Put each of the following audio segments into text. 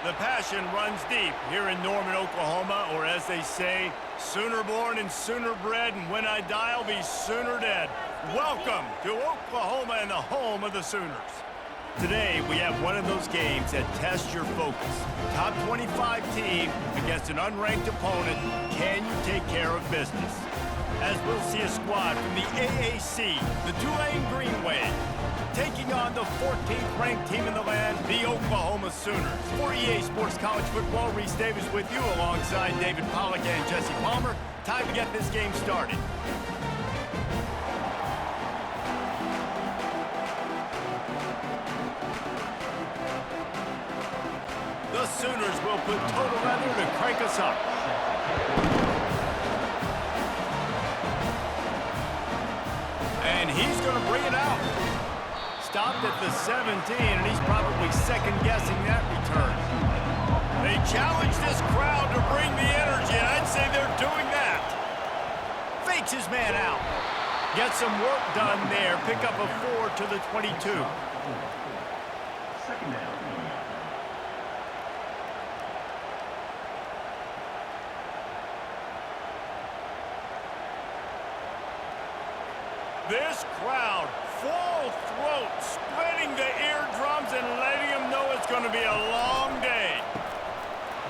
The passion runs deep here in Norman, Oklahoma, or as they say, sooner born and sooner bred, and when I die, I'll be sooner dead. Welcome to Oklahoma and the home of the Sooners. Today, we have one of those games that tests your focus. Top 25 team against an unranked opponent. Can you take care of business? As we'll see a squad from the AAC, the Tulane Green Wave, taking on the 14th ranked team in the land, the Oklahoma Sooners. For EA Sports College Football, Reese Davis with you alongside David Pollack and Jesse Palmer. Time to get this game started. The Sooners will put total leather to crank us up. And he's going to bring it out. Stopped at the 17, and he's probably second-guessing that return. They challenge this crowd to bring the energy, and I'd say they're doing that. Fakes his man out. Gets some work done there. Pick up a 4 to the 22. Second down. This crowd, full throat, splitting the eardrums and letting them know it's going to be a long day.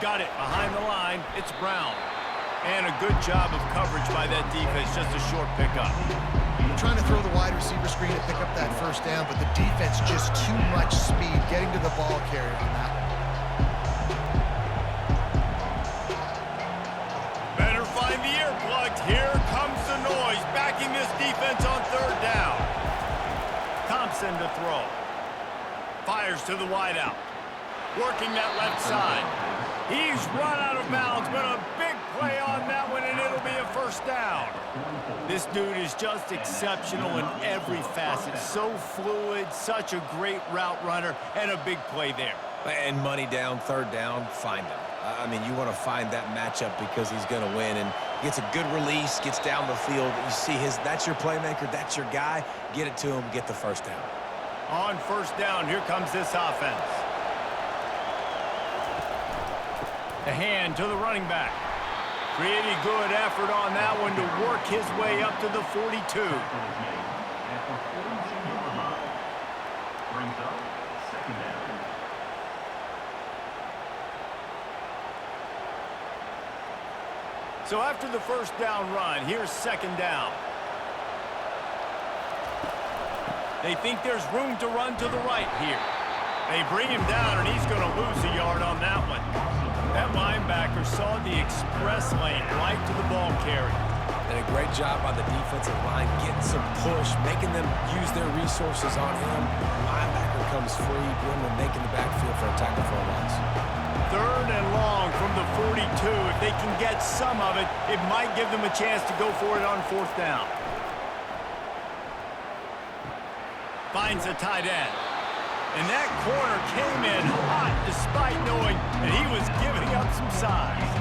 Got it behind the line. It's Brown. And a good job of coverage by that defense, just a short pickup. Trying to throw the wide receiver screen to pick up that first down, but the defense just too much speed getting to the ball carrier on that one. Better find the earplugs. Here comes the noise, backing this defense on third down. Thompson to throw. Fires to the wideout. Working that left side. He's run out of bounds, but a big play on that one, and it'll be a first down. This dude is just exceptional in every facet. So fluid, such a great route runner, and a big play there. And money down, third down, find him. I mean, you want to find that matchup because he's going to win, and gets a good release, gets down the field. You see that's your playmaker, that's your guy. Get it to him, get the first down. On first down, here comes this offense. The hand to the running back. Pretty good effort on that one to work his way up to the 42. Brings up second down. So after the first down run, here's second down. They think there's room to run to the right here. They bring him down, and he's going to lose a yard on that one. That linebacker saw the express lane right to the ball carrier. And a great job by the defensive line, getting some push, making them use their resources on him. Linebacker comes free, bringing them, making the backfield for a tackle for a loss. Third and long from the 42. If they can get some of it, it might give them a chance to go for it on fourth down. Finds a tight end. And that corner came in hot despite knowing that he was giving up some size.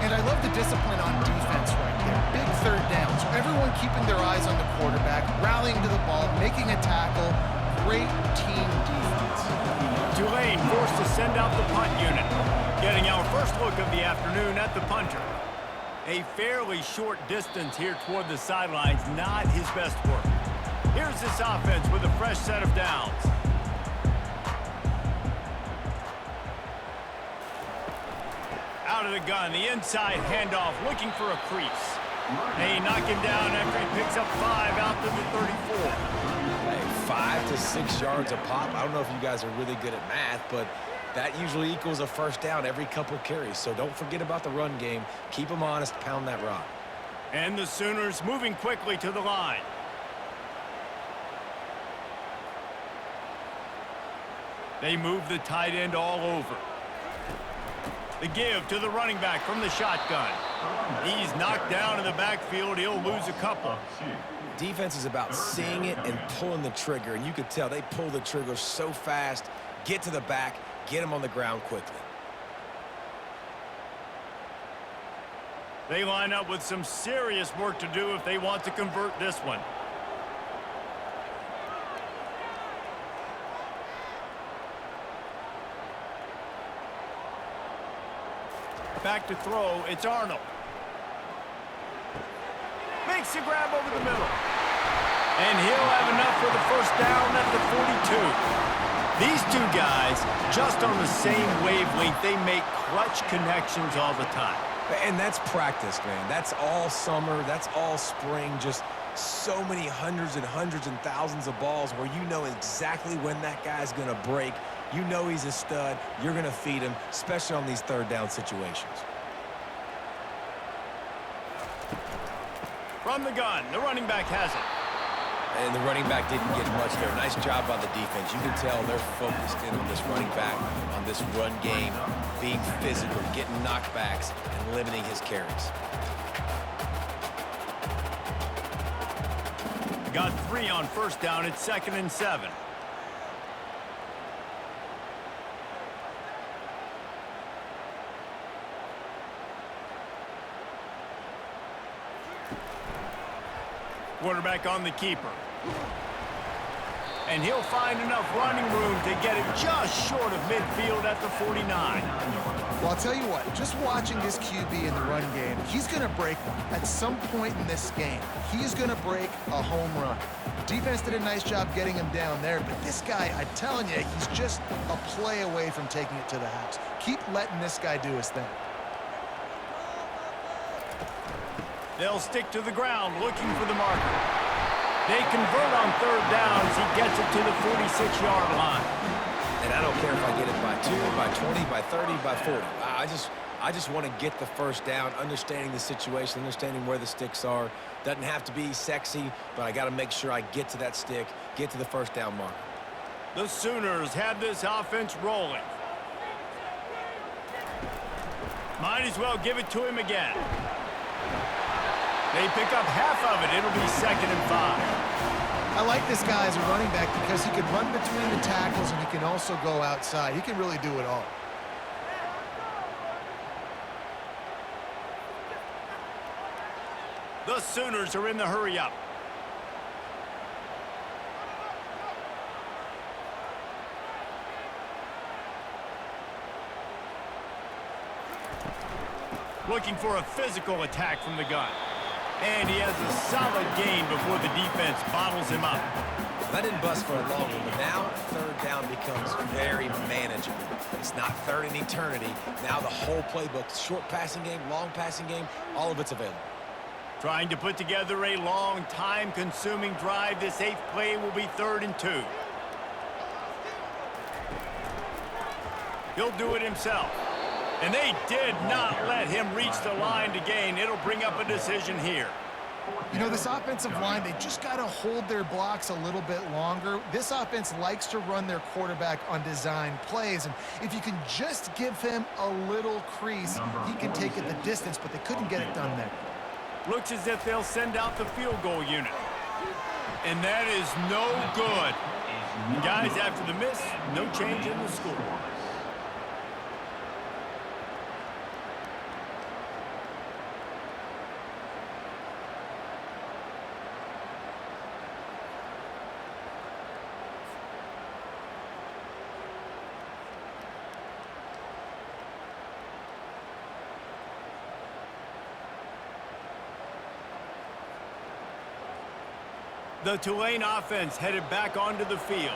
And I love the discipline on defense right there. Big third downs. Everyone keeping their eyes on the quarterback, rallying to the ball, making a tackle. Great team defense. Tulane forced to send out the punt unit. Getting our first look of the afternoon at the punter. A fairly short distance here toward the sidelines, not his best work. Here's this offense with a fresh set of downs. Out of the gun, the inside handoff, looking for a crease. They knock him down after he picks up 5 out to the 34. Hey, 5 to 6 yards a pop. I don't know if you guys are really good at math, but that usually equals a first down every couple carries. So don't forget about the run game. Keep them honest, pound that rock. And the Sooners moving quickly to the line. They move the tight end all over. The give to the running back from the shotgun. He's knocked down in the backfield. He'll lose a couple. Defense is about seeing it and pulling the trigger, and you could tell they pull the trigger so fast, get to the back, get him on the ground quickly. They line up with some serious work to do if they want to convert this one. Back to throw, it's Arnold. Makes the grab over the middle. And he'll have enough for the first down at the 42. These two guys, just on the same wavelength, they make clutch connections all the time. And that's practice, man. That's all summer. That's all spring. Just so many hundreds and thousands of balls where you know exactly when that guy's going to break. You know he's a stud. You're going to feed him, especially on these third down situations. From the gun, the running back has it. And the running back didn't get much there. Nice job by the defense. You can tell they're focused in on this running back, on this run game, being physical, getting knockbacks, and limiting his carries. Got 3 on first down. It's 2nd and 7. Quarterback on the keeper. And he'll find enough running room to get it just short of midfield at the 49. Well, I'll tell you what, just watching this QB in the run game, he's going to break one. At some point in this game, he's going to break a home run. Defense did a nice job getting him down there, but this guy, I'm telling you, he's just a play away from taking it to the house. Keep letting this guy do his thing. They'll stick to the ground looking for the marker. They convert on third down as he gets it to the 46-yard line. And I don't care if I get it by 2, by 20, by 30, by 40. I just want to get the first down, understanding the situation, understanding where the sticks are. Doesn't have to be sexy, but I got to make sure I get to that stick, get to the first down marker. The Sooners have this offense rolling. Might as well give it to him again. They pick up half of it. It'll be 2nd and 5. I like this guy as a running back because he can run between the tackles and he can also go outside. He can really do it all. The Sooners are in the hurry-up. Looking for a physical attack from the gun. And he has a solid gain before the defense bottles him up. That didn't bust for a long one, but now third down becomes very manageable. It's not third in eternity. Now the whole playbook, short passing game, long passing game, all of it's available. Trying to put together a long, time-consuming drive. This 8th play will be 3rd and 2. He'll do it himself. And they did not let him reach the line to gain. It'll bring up a decision here. You know, this offensive line, they just got to hold their blocks a little bit longer. This offense likes to run their quarterback on design plays, and if you can just give him a little crease, he can take it the distance, but they couldn't get it done there. Looks as if they'll send out the field goal unit. And that is no good. Guys, after the miss, no change in the score. The Tulane offense headed back onto the field.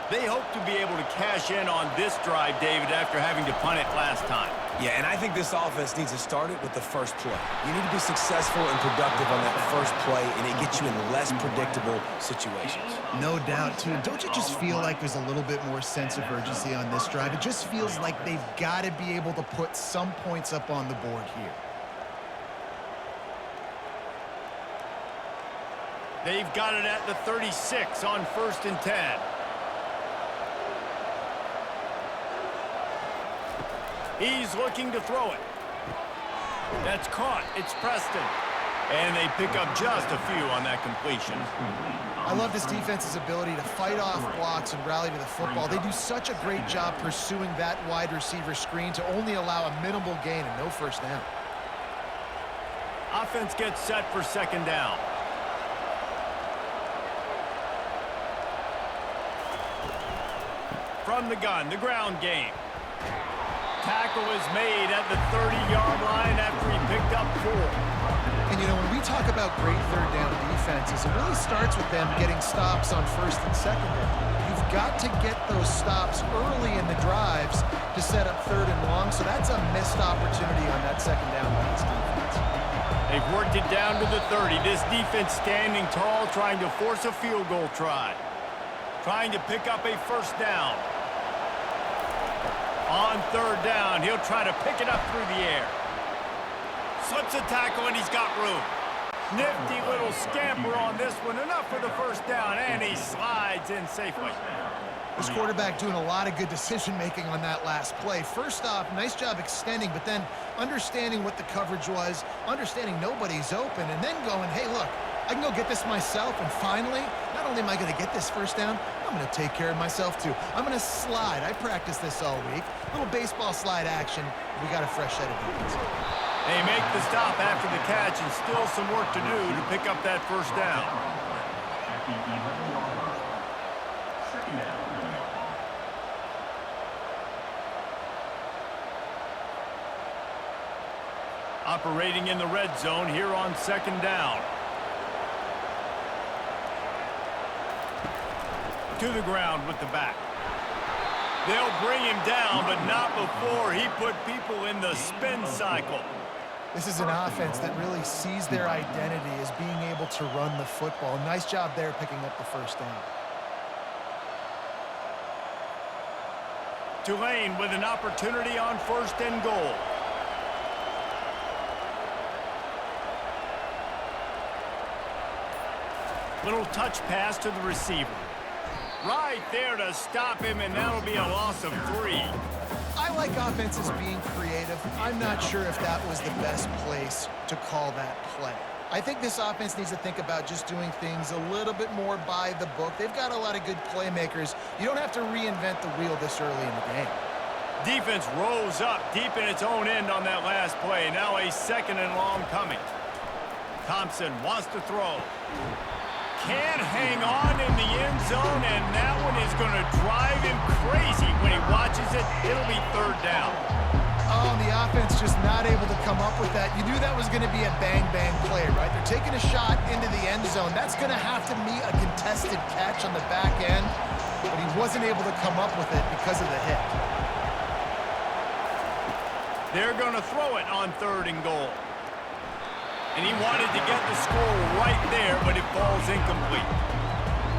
They hope to be able to cash in on this drive, David, after having to punt it last time. Yeah, and I think this offense needs to start it with the first play. You need to be successful and productive on that first play, and it gets you in less predictable situations. No doubt, too. Don't you just feel like there's a little bit more sense of urgency on this drive? It just feels like they've got to be able to put some points up on the board here. They've got it at the 36 on 1st and 10. He's looking to throw it. That's caught. It's Preston. And they pick up just a few on that completion. I love this defense's ability to fight off blocks and rally to the football. They do such a great job pursuing that wide receiver screen to only allow a minimal gain and no first down. Offense gets set for 2nd down. From the gun, the ground game. tackle is made at the 30-yard line after he picked up 4. And, you know, when we talk about great third down defenses, it really starts with them getting stops on first and second down. You've got to get those stops early in the drives to set up third and long, so that's a missed opportunity on that second down by this defense. They've worked it down to the 30. This defense standing tall, trying to force a field goal try. Trying to pick up a first down. On third down, he'll try to pick it up through the air. Slips a tackle, and he's got room. Nifty little scamper on this one. Enough for the first down, and he slides in safely. This quarterback doing a lot of good decision-making on that last play. First off, nice job extending, but then understanding what the coverage was, understanding nobody's open, and then going, hey, look, I can go get this myself, and finally, not only am I going to get this first down, I'm going to take care of myself too. I'm going to slide. I practiced this all week. Little baseball slide action. We got a fresh set of defense. They make the stop after the catch, and still some work to do to pick up that first down. Second down. Operating in the red zone here on second down. To the ground with the back. They'll bring him down, but not before he put people in the spin cycle. This is an offense that really sees their identity as being able to run the football. Nice job there picking up the first down. Tulane with an opportunity on first and goal. Little touch pass to the receiver. Right there to stop him, and that'll be a loss of 3. I like offenses being creative. I'm not sure if that was the best place to call that play. I think this offense needs to think about just doing things a little bit more by the book. They've got a lot of good playmakers. You don't have to reinvent the wheel this early in the game. Defense rose up deep in its own end on that last play. Now a second and long coming. Thompson wants to throw. Can't hang on in the end zone, and that one is going to drive him crazy when he watches it. It'll be third down. Oh, and the offense just not able to come up with that. You knew that was going to be a bang-bang play, right? They're taking a shot into the end zone. That's going to have to meet a contested catch on the back end, but he wasn't able to come up with it because of the hit. They're going to throw it on third and goal. And he wanted to get the score right there, but it falls incomplete.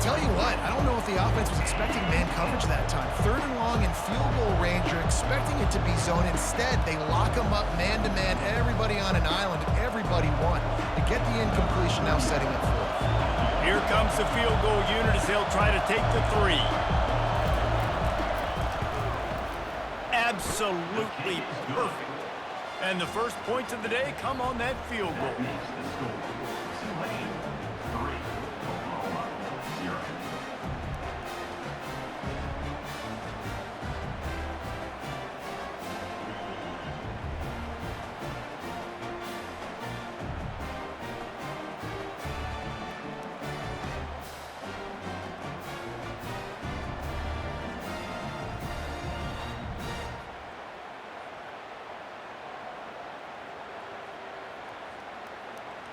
Tell you what, I don't know if the offense was expecting man coverage that time. Third and long in field goal range, you're expecting it to be zone. Instead, they lock them up man-to-man, everybody on an island, and everybody won. To get the incompletion, now setting up fourth. Here comes the field goal unit as they'll try to take the 3. Absolutely perfect. And the first points of the day come on that field goal. Tulane 3, Oklahoma 0.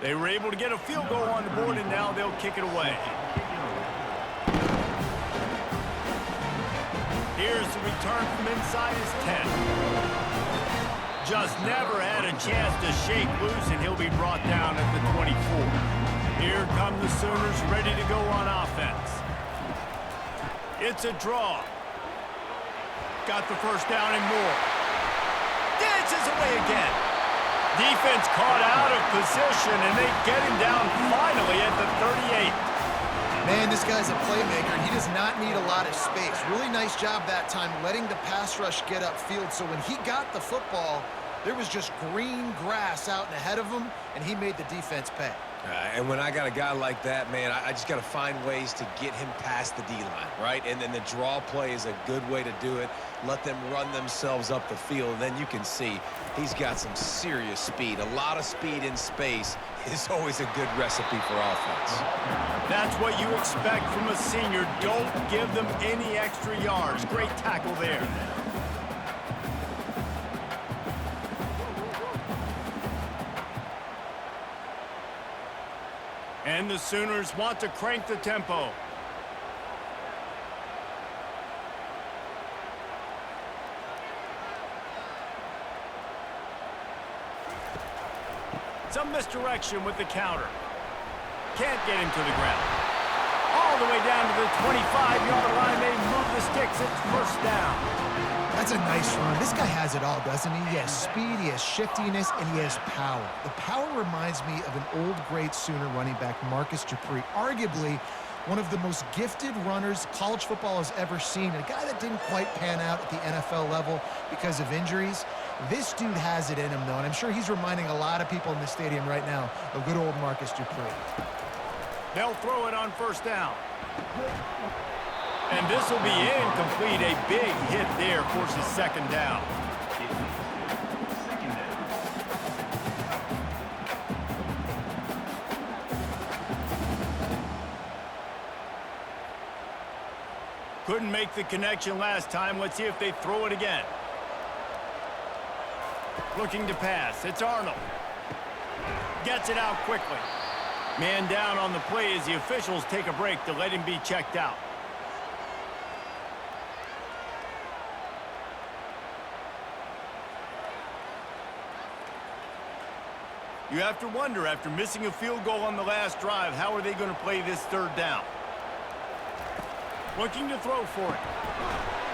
They were able to get a field goal on the board, and now they'll kick it away. Here's the return from inside his 10. Just never had a chance to shake loose, and he'll be brought down at the 24. Here come the Sooners ready to go on offense. It's a draw. Got the first down and more. Dances away again. Defense caught out of position, and they get him down finally at the 38. Man, this guy's a playmaker. He does not need a lot of space. Really nice job that time letting the pass rush get upfield. So when he got the football, there was just green grass out and ahead of him, and he made the defense pay. And when I got a guy like that, man, I just got to find ways to get him past the D-line, right? And then the draw play is a good way to do it. Let them run themselves up the field, and then you can see he's got some serious speed. A lot of speed in space is always a good recipe for offense. That's what you expect from a senior. Don't give them any extra yards. Great tackle there. And the Sooners want to crank the tempo. Some misdirection with the counter. Can't get him to the ground. All the way down to the 25-yard line. They move the sticks. It's first down. That's a nice run. This guy has it all, doesn't he? He has speed, he has shiftiness, and he has power. The power reminds me of an old great Sooner running back, Marcus Dupree. Arguably one of the most gifted runners college football has ever seen. A guy that didn't quite pan out at the NFL level because of injuries. This dude has it in him, though, and I'm sure he's reminding a lot of people in the stadium right now of good old Marcus Dupree. They'll throw it on first down. And this will be incomplete. A big hit there forces second down. Second down. Couldn't make the connection last time. Let's see if they throw it again. Looking to pass. It's Arnold. Gets it out quickly. Man down on the play as the officials take a break to let him be checked out. You have to wonder, after missing a field goal on the last drive, how are they going to play this third down? Looking to throw for it.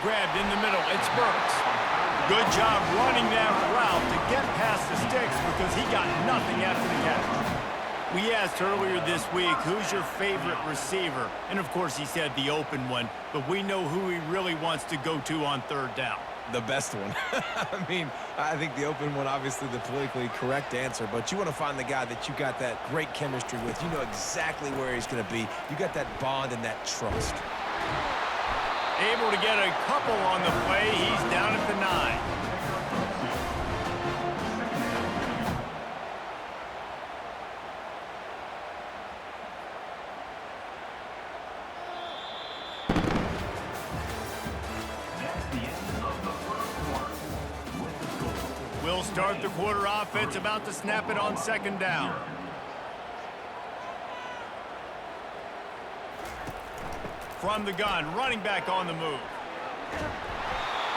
Grabbed in the middle. It's Burks. Good job running that route to get past the sticks because he got nothing after the catch. We asked earlier this week, who's your favorite receiver? And, of course, he said the open one, but we know who he really wants to go to on third down. The best one. I mean, I think the open one, obviously the politically correct answer, but you want to find the guy that you got that great chemistry with. You know exactly where he's going to be. You got that bond and that trust. Able to get a couple on the play. He's down at the 9. We'll start the quarter offense, about to snap it on second down. From the gun, running back on the move.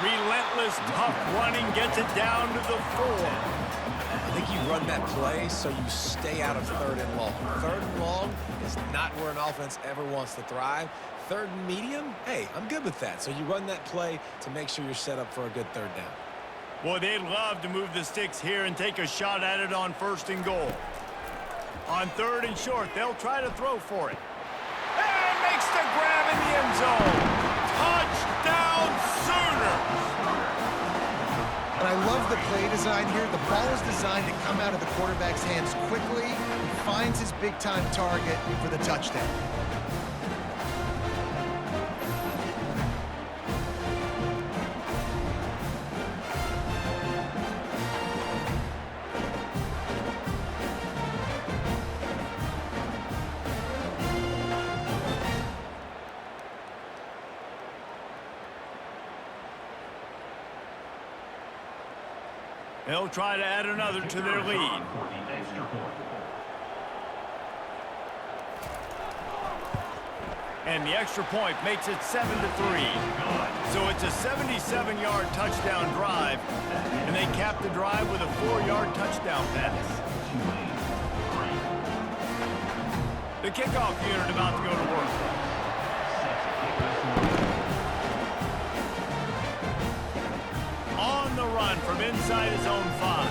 Relentless, tough running, gets it down to the 4. I think you run that play so you stay out of third and long. Third and long is not where an offense ever wants to thrive. Third and medium, hey, I'm good with that. So you run that play to make sure you're set up for a good third down. Boy, they'd love to move the sticks here and take a shot at it on first and goal. On third and short, they'll try to throw for it. And makes the grab in the end zone. Touchdown, Sooners! And I love the play design here. The ball is designed to come out of the quarterback's hands quickly. He finds his big-time target for the touchdown. They'll try to add another to their lead. And the extra point makes it 7-3. So it's a 77-yard touchdown drive, and they cap the drive with a 4-yard touchdown pass. The kickoff unit about to go to work. On the run from inside his own 5.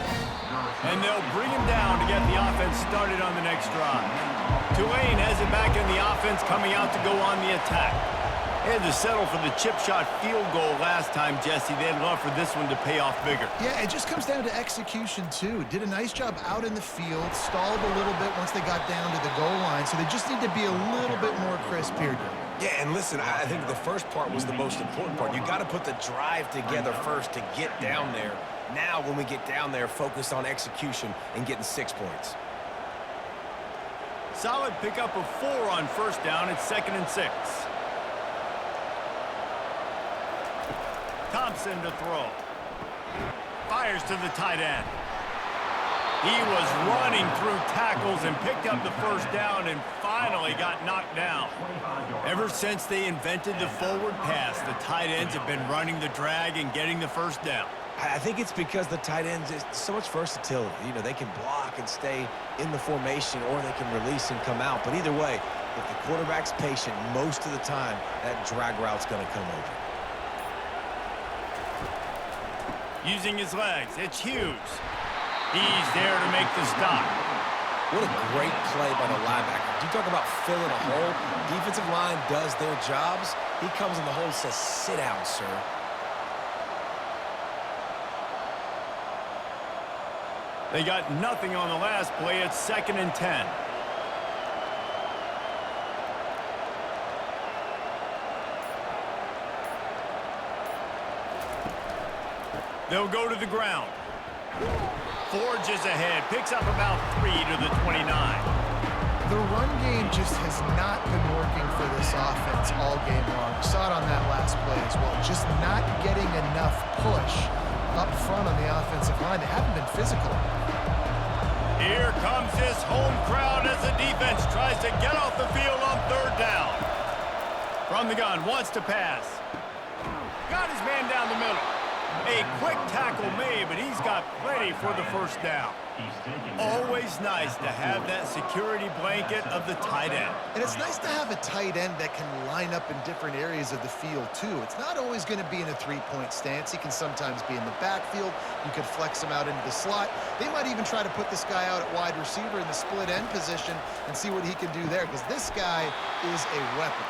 And they'll bring him down to get the offense started on the next drive. Tulane has it back in the offense, coming out to go on the attack. They had to settle for the chip shot field goal last time, Jesse. They'd love for this one to pay off bigger. Yeah, it just comes down to execution, too. Did a nice job out in the field, stalled a little bit once they got down to the goal line, so they just need to be a little bit more crisp here. Yeah, and listen, I think the first part was the most important part. You got to put the drive together first to get down there. Now, when we get down there, focus on execution and getting 6 points. Solid pickup of 4 on first down. It's 2nd and 6. Thompson to throw. Fires to the tight end. He was running through tackles and picked up the first down and finally got knocked down. Ever since they invented the forward pass, the tight ends have been running the drag and getting the first down. I think it's because the tight ends is so much versatility. You know, they can block and stay in the formation, or they can release and come out. But either way, if the quarterback's patient, most of the time, that drag route's going to come over. Using his legs, it's Hughes. He's there to make the stop. What a great play by the linebacker. You talk about filling a hole. Defensive line does their jobs. He comes in the hole and says, sit down, sir. They got nothing on the last play. It's 2nd and 10. They'll go to the ground. Forges ahead, picks up about 3 to the 29. The run game just has not been working for this offense all game long. We saw it on that last play as well. Just not getting enough push up front on the offensive line. They haven't been physical. Here comes this home crowd as the defense tries to get off the field on 3rd down. From the gun, wants to pass. Got his man down the middle. A quick tackle made, but he's got plenty for the first down. Always nice to have that security blanket of the tight end. And it's nice to have a tight end that can line up in different areas of the field, too. It's not always going to be in a three-point stance. He can sometimes be in the backfield. You could flex him out into the slot. They might even try to put this guy out at wide receiver in the split end position and see what he can do there, because this guy is a weapon.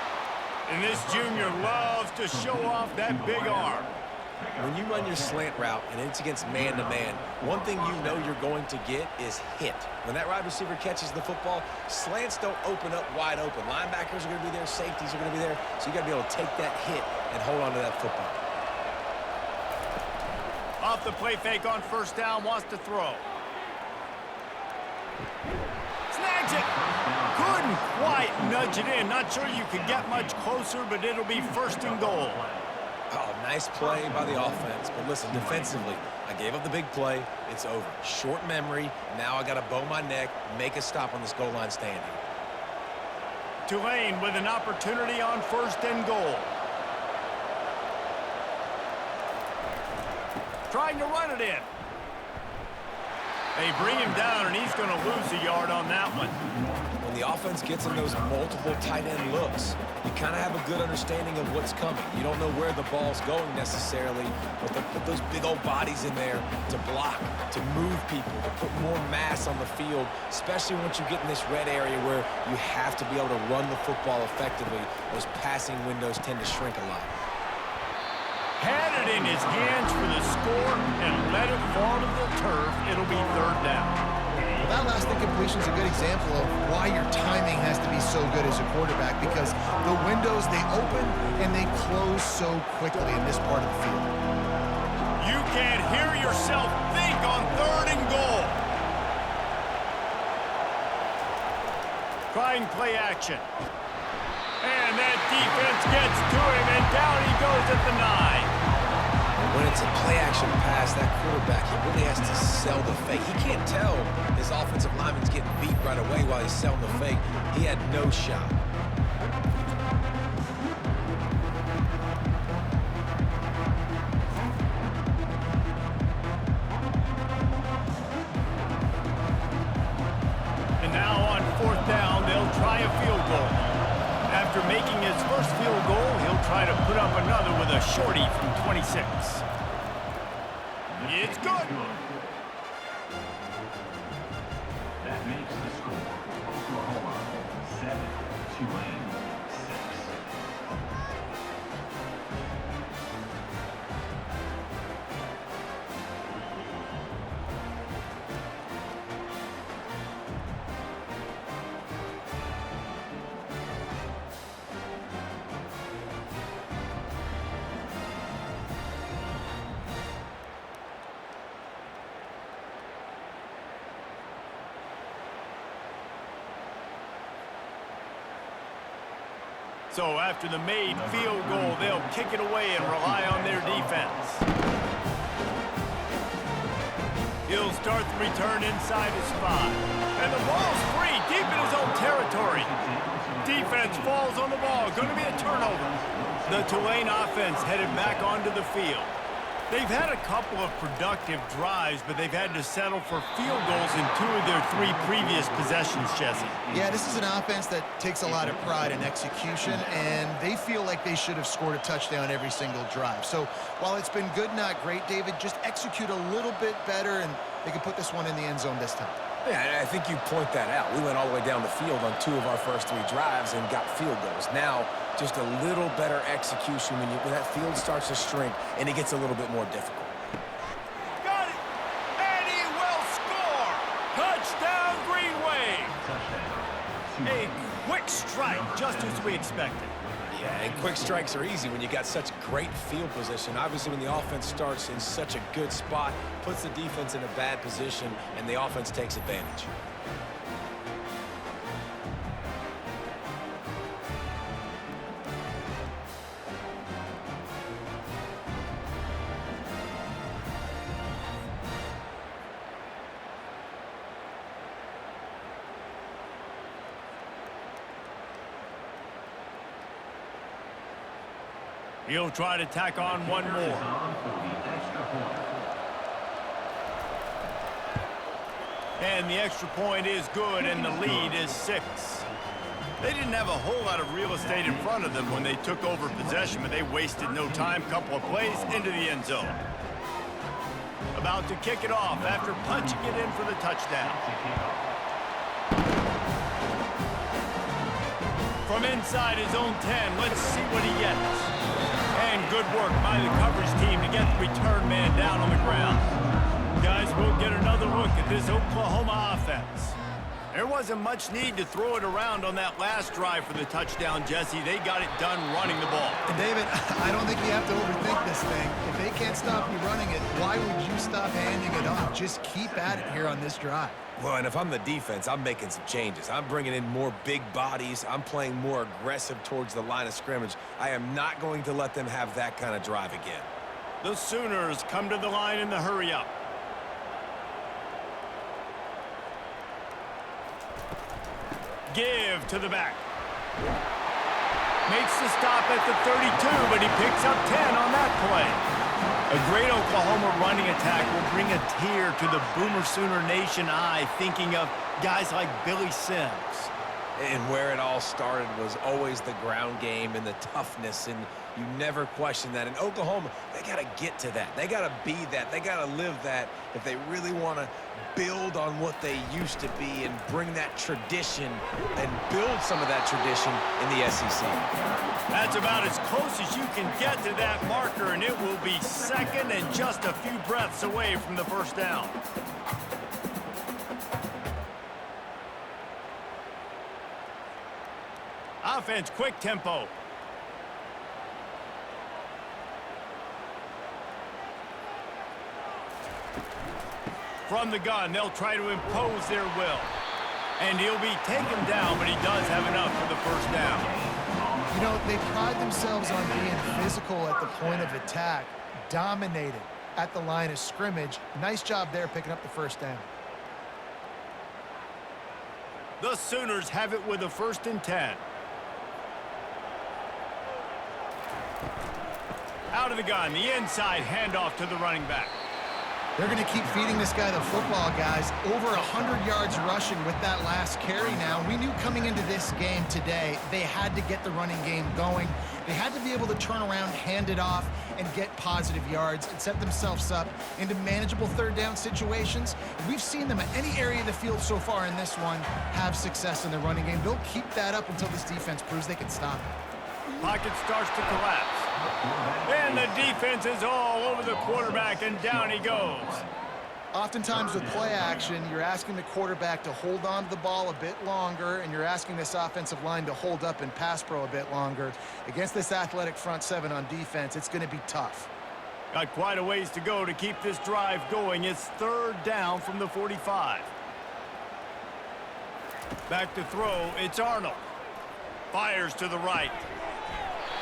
And this junior loves to show off that big arm. When you run your slant route and it's against man-to-man, one thing you know you're going to get is hit. When that wide receiver catches the football, slants don't open up wide open. Linebackers are going to be there, safeties are going to be there, so you got to be able to take that hit and hold on to that football. Off the play fake on 1st down, wants to throw. Snags it. Couldn't quite nudge it in. Not sure you could get much closer, but it'll be 1st and goal. Oh, nice play by the offense. But listen, defensively, I gave up the big play. It's over. Short memory. Now I got to bow my neck, make a stop on this goal line stand here. Tulane with an opportunity on 1st and goal. Trying to run it in. They bring him down, and he's going to lose a yard on that one. When the offense gets in those multiple tight end looks, you kind of have a good understanding of what's coming. You don't know where the ball's going necessarily, but they put those big old bodies in there to block, to move people, to put more mass on the field, especially once you get in this red area where you have to be able to run the football effectively. Those passing windows tend to shrink a lot. Had it in his hands for the score and let it fall to the turf. It'll be 3rd down. Well, that last incompletion is a good example of why your timing has to be so good as a quarterback, because the windows, they open and they close so quickly in this part of the field. You can't hear yourself think on 3rd and goal. Trying play action. And that defense gets to him, and down he goes at the 9. When it's a play-action pass, that quarterback, he really has to sell the fake. He can't tell his offensive lineman's getting beat right away while he's selling the fake. He had no shot. And now on 4th down, they'll try a field goal. After making his first field goal, he'll try to put up another with a shorty from 26. It's good. That makes the score Oklahoma 7, Tulane 6. So after the made field goal, they'll kick it away and rely on their defense. He'll start the return inside his 5. And the ball's free, deep in his own territory. Defense falls on the ball. Going to be a turnover. The Tulane offense headed back onto the field. They've had a couple of productive drives, but they've had to settle for field goals in 2 of their 3 previous possessions, Jesse. Yeah, this is an offense that takes a lot of pride in execution, and they feel like they should have scored a touchdown every single drive. So while it's been good, not great, David, just execute a little bit better, and they can put this one in the end zone this time. Yeah, I think you point that out. We went all the way down the field on 2 of our first 3 drives and got field goals. Now, just a little better execution when that field starts to shrink and it gets a little bit more difficult. Got it! And he will score! Touchdown, Green Wave! A quick strike, just as we expected. Yeah, and quick strikes are easy when you got such great field position. Obviously, when the offense starts in such a good spot, puts the defense in a bad position, and the offense takes advantage. He'll try to tack on one more. And the extra point is good, and the lead is 6. They didn't have a whole lot of real estate in front of them when they took over possession, but they wasted no time. Couple of plays into the end zone. About to kick it off after punching it in for the touchdown. From inside his own 10, let's see what he gets. And good work by the coverage team to get the return man down on the ground. Guys, we'll get another look at this Oklahoma offense. There wasn't much need to throw it around on that last drive for the touchdown, Jesse. They got it done running the ball. And David, I don't think you have to overthink this thing. If they can't stop you running it, why would you stop handing it off? Just keep at it here on this drive. Well, and if I'm the defense, I'm making some changes. I'm bringing in more big bodies. I'm playing more aggressive towards the line of scrimmage. I am not going to let them have that kind of drive again. The Sooners come to the line in the hurry-up. Give to the back. Makes the stop at the 32, but he picks up 10 on that play. A great Oklahoma running attack will bring a tear to the Boomer Sooner Nation eye, thinking of guys like Billy Sims. And where it all started was always the ground game and the toughness, and you never question that. In Oklahoma, they got to get to that. They got to be that. They got to live that if they really want to build on what they used to be and bring that tradition and build some of that tradition in the SEC. That's about as close as you can get to that marker, and it will be second and just a few breaths away from the first down. Offense, quick tempo. From the gun, they'll try to impose their will. And he'll be taken down, but he does have enough for the first down. You know, they pride themselves on being physical at the point of attack, dominated at the line of scrimmage. Nice job there picking up the first down. The Sooners have it with a 1st and 10. Out of the gun, the inside handoff to the running back. They're going to keep feeding this guy the football, guys. Over 100 yards rushing with that last carry now. We knew coming into this game today, they had to get the running game going. They had to be able to turn around, hand it off, and get positive yards and set themselves up into manageable 3rd down situations. We've seen them at any area of the field so far in this one have success in the running game. They'll keep that up until this defense proves they can stop it. Pocket starts to collapse. And the defense is all over the quarterback, and down he goes. Oftentimes with play action, you're asking the quarterback to hold on to the ball a bit longer, and you're asking this offensive line to hold up in pass pro a bit longer. Against this athletic front 7 on defense, it's going to be tough. Got quite a ways to go to keep this drive going. It's 3rd down from the 45. Back to throw, it's Arnold. Fires to the right.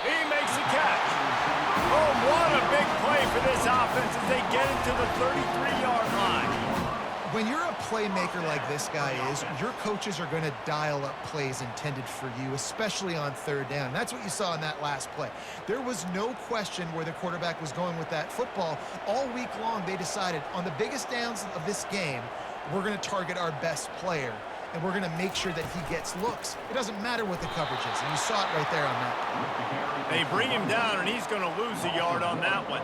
He makes the catch. Oh, what a big play for this offense as they get it to the 33-yard line. When you're a playmaker like this guy is, your coaches are going to dial up plays intended for you, especially on third down. That's what you saw in that last play. There was no question where the quarterback was going with that football. All week long, they decided on the biggest downs of this game, we're going to target our best player, and we're going to make sure that he gets looks. It doesn't matter what the coverage is, and you saw it right there on that. They bring him down, and he's going to lose a yard on that one.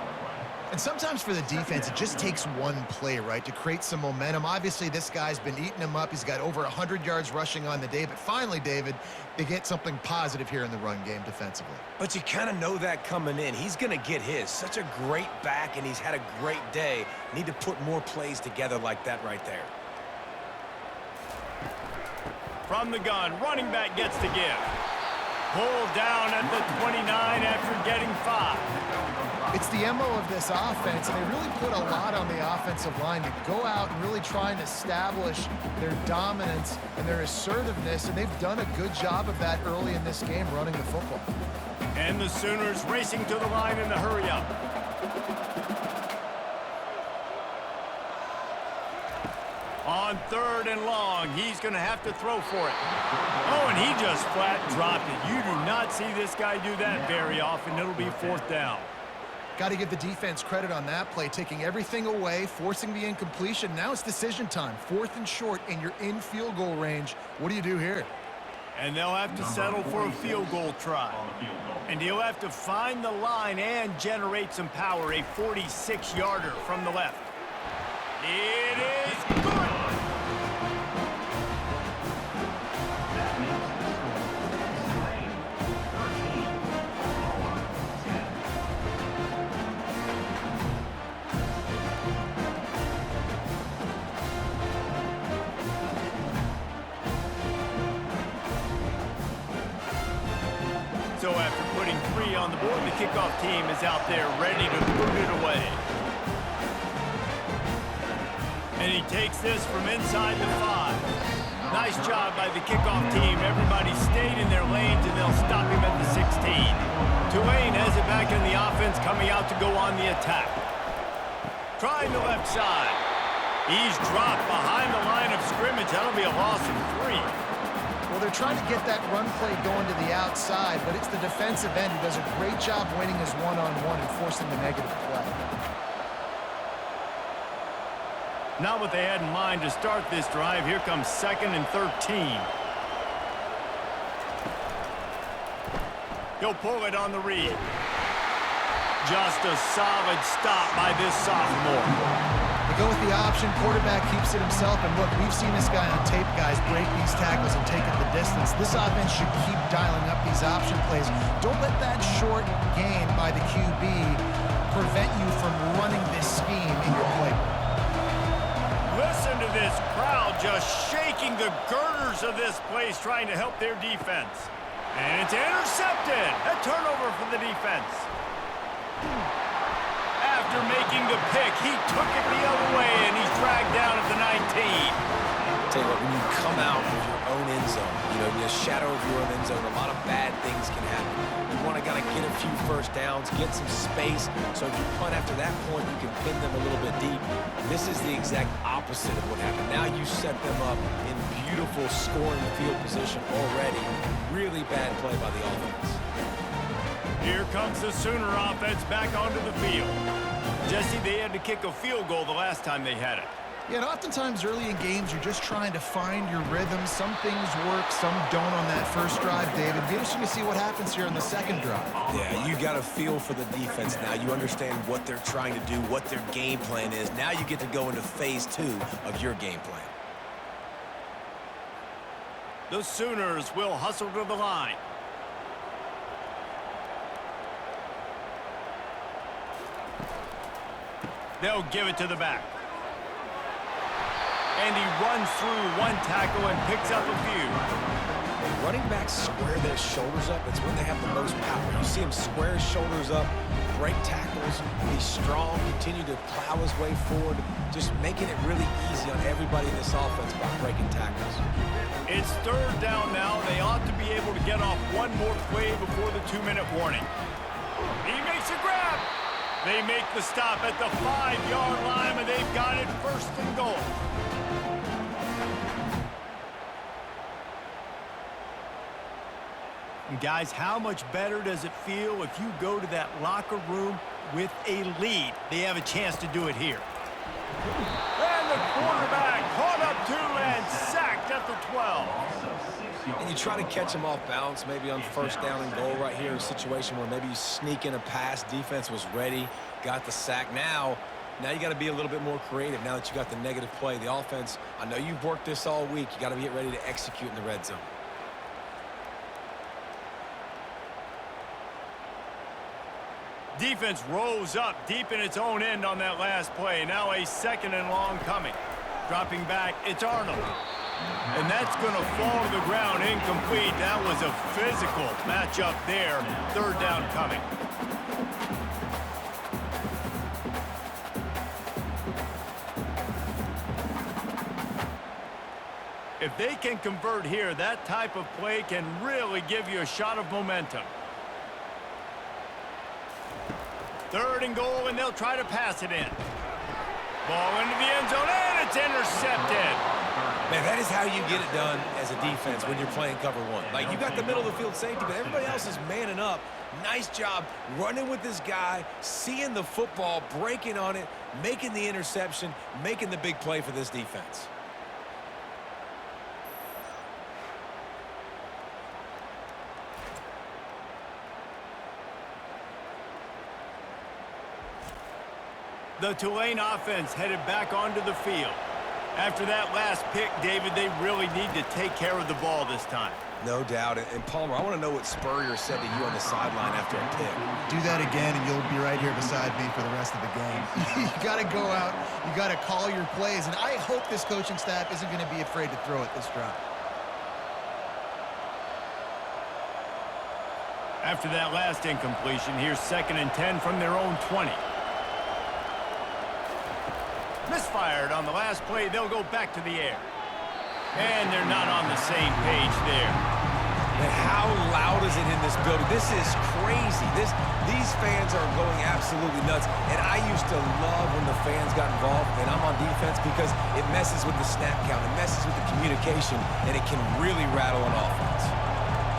And sometimes for the defense, it just takes one play, right, to create some momentum. Obviously, this guy's been eating him up. He's got over 100 yards rushing on the day. But finally, David, they get something positive here in the run game defensively. But you kind of know that coming in. He's going to get his. Such a great back, and he's had a great day. Need to put more plays together like that right there. From the gun, running back gets to give. Pulled down at the 29 after getting 5. It's the MO of this offense, and they really put a lot on the offensive line to go out and really try and establish their dominance and their assertiveness, and they've done a good job of that early in this game running the football. And the Sooners racing to the line in the hurry-up. On 3rd and long, he's going to have to throw for it. Oh, and he just flat dropped it. You do not see this guy do that very often. It'll be 4th down. Got to give the defense credit on that play, taking everything away, forcing the incompletion. Now it's decision time. 4th and short, and you're in field goal range. What do you do here? And they'll have to settle for a field goal try. And he'll have to find the line and generate some power. A 46-yarder from the left. It is good. That makes the score Tulane 13, Oklahoma 10. So after putting 3 on the board, the kickoff team is out there ready to boot it away. And he takes this from inside the 5. Nice job by the kickoff team. Everybody stayed in their lanes, and they'll stop him at the 16. Tulane has it back in the offense, coming out to go on the attack. Trying the left side. He's dropped behind the line of scrimmage. That'll be a loss of 3. Well, they're trying to get that run play going to the outside, but it's the defensive end who does a great job winning his one-on-one and forcing the negative play. Not what they had in mind to start this drive. Here comes 2nd and 13. He'll pull it on the read. Just a solid stop by this sophomore. They go with the option. Quarterback keeps it himself. And look, we've seen this guy on tape, guys, break these tackles and take it the distance. This offense should keep dialing up these option plays. Don't let that short gain by the QB prevent you from running this scheme in your playbook. Listen to this crowd just shaking the girders of this place, trying to help their defense. And it's intercepted. A turnover for the defense. After making the pick, he took it the other way, and he's dragged down at the 19. Tell you what, when you come out of your own end zone, you know, in the shadow of your own end zone, a lot of bad things can happen. You want to kind of get a few first downs, get some space, so if you punt after that point, you can pin them a little bit deep. This is the exact opposite of what happened. Now you set them up in beautiful scoring field position already. Really bad play by the offense. Here comes the Sooner offense back onto the field. Jesse, they had to kick a field goal the last time they had it. Yeah, and oftentimes early in games, you're just trying to find your rhythm. Some things work, some don't on that first drive, David. It'll be interesting to see what happens here on the second drive. Yeah, you got a feel for the defense now. You understand what they're trying to do, what their game plan is. Now you get to go into phase 2 of your game plan. The Sooners will hustle to the line. They'll give it to the back. And he runs through one tackle and picks up a few. Running backs square their shoulders up. It's when they have the most power. You see him square his shoulders up, break tackles, be strong, continue to plow his way forward, just making it really easy on everybody in this offense by breaking tackles. It's 3rd down now. They ought to be able to get off one more play before the 2-minute warning. He makes a grab. They make the stop at the 5-yard line, and they've got it 1st and goal. And guys, how much better does it feel if you go to that locker room with a lead? They have a chance to do it here. And the quarterback caught up to and sacked at the 12. And you try to catch him off balance, maybe on first down and goal right here, in a situation where maybe you sneak in a pass. Defense was ready, got the sack. Now you got to be a little bit more creative now that you got the negative play. The offense, I know you've worked this all week. You got to get ready to execute in the red zone. Defense rose up deep in its own end on that last play. Now a 2nd and long coming. Dropping back, it's Arnold. And that's going to fall to the ground incomplete. That was a physical matchup there. 3rd down coming. If they can convert here, that type of play can really give you a shot of momentum. 3rd and goal, and they'll try to pass it in. Ball into the end zone, and it's intercepted. Man, that is how you get it done as a defense when you're playing cover one. Like, you got the middle of the field safety, but everybody else is manning up. Nice job running with this guy, seeing the football, breaking on it, making the interception, making the big play for this defense. The Tulane offense headed back onto the field. After that last pick, David, they really need to take care of the ball this time. No doubt. And Palmer, I want to know what Spurrier said to you on the sideline after a pick. Do that again, and you'll be right here beside me for the rest of the game. You got to go out. You got to call your plays. And I hope this coaching staff isn't going to be afraid to throw it this drive. After that last incompletion, here's 2nd and 10 from their own 20. Misfired on the last play. They'll go back to the air. And they're not on the same page there. And how loud is it in this building? This is crazy. These fans are going absolutely nuts. And I used to love when the fans got involved, and I'm on defense, because it messes with the snap count. It messes with the communication, and it can really rattle an offense.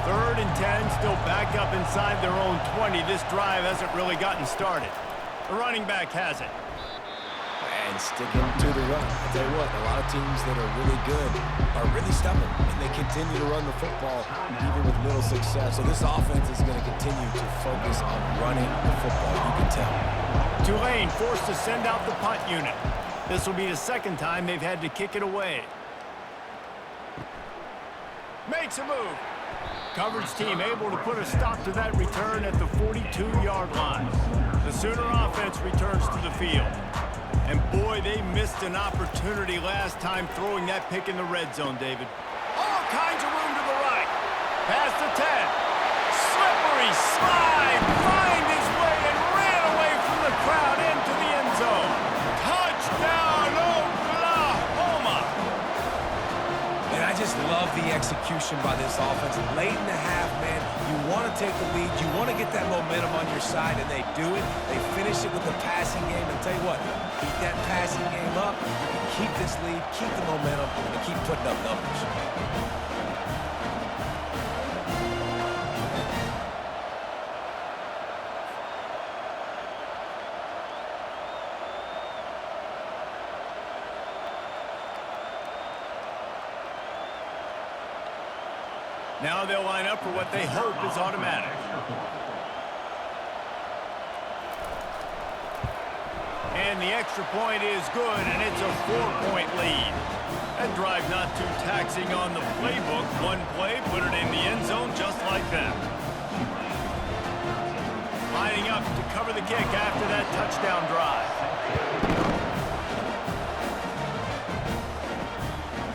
3rd and 10, still back up inside their own 20. This drive hasn't really gotten started. The running back has it. And sticking to the run. I tell you what, a lot of teams that are really good are really stubborn, and they continue to run the football even with little success. So this offense is going to continue to focus on running the football, you can tell. Tulane forced to send out the punt unit. This will be the 2nd time they've had to kick it away. Makes a move. Coverage team able to put a stop to that return at the 42-yard line. The Sooner offense returns to the field. And boy, they missed an opportunity last time throwing that pick in the red zone, David. All kinds of room to the right. Past the 10. Slippery slide. Find his way and ran away from the crowd into the end zone. Touchdown, Oklahoma. And I just love the execution by this offense. Late in the half, man, you want to take the lead. You want to get that momentum on your side, and they do it. They finish it with the passing game. And tell you what, keep that passing game up. You can keep this lead, keep the momentum, and keep putting up numbers. Now they'll line up for what they hope is automatic. And the extra point is good, and it's a 4-point lead. That drive not too taxing on the playbook. One play, put it in the end zone just like that. Lining up to cover the kick after that touchdown drive.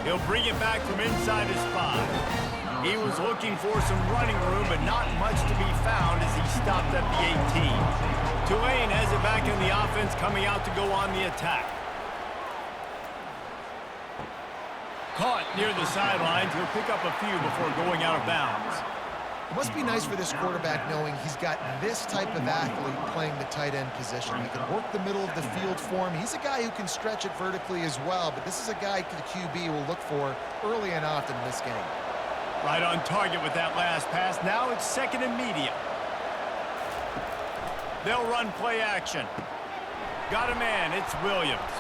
He'll bring it back from inside his 5. He was looking for some running room, but not much to be found as he stopped at the 18. Tulane has it back in the offense, coming out to go on the attack. Caught near the sidelines. He'll pick up a few before going out of bounds. It must be nice for this quarterback knowing he's got this type of athlete playing the tight end position. He can work the middle of the field for him. He's a guy who can stretch it vertically as well, but this is a guy the QB will look for early and often in this game. Right on target with that last pass. Now it's second and medium. They'll run play action. Got a man. It's Williams.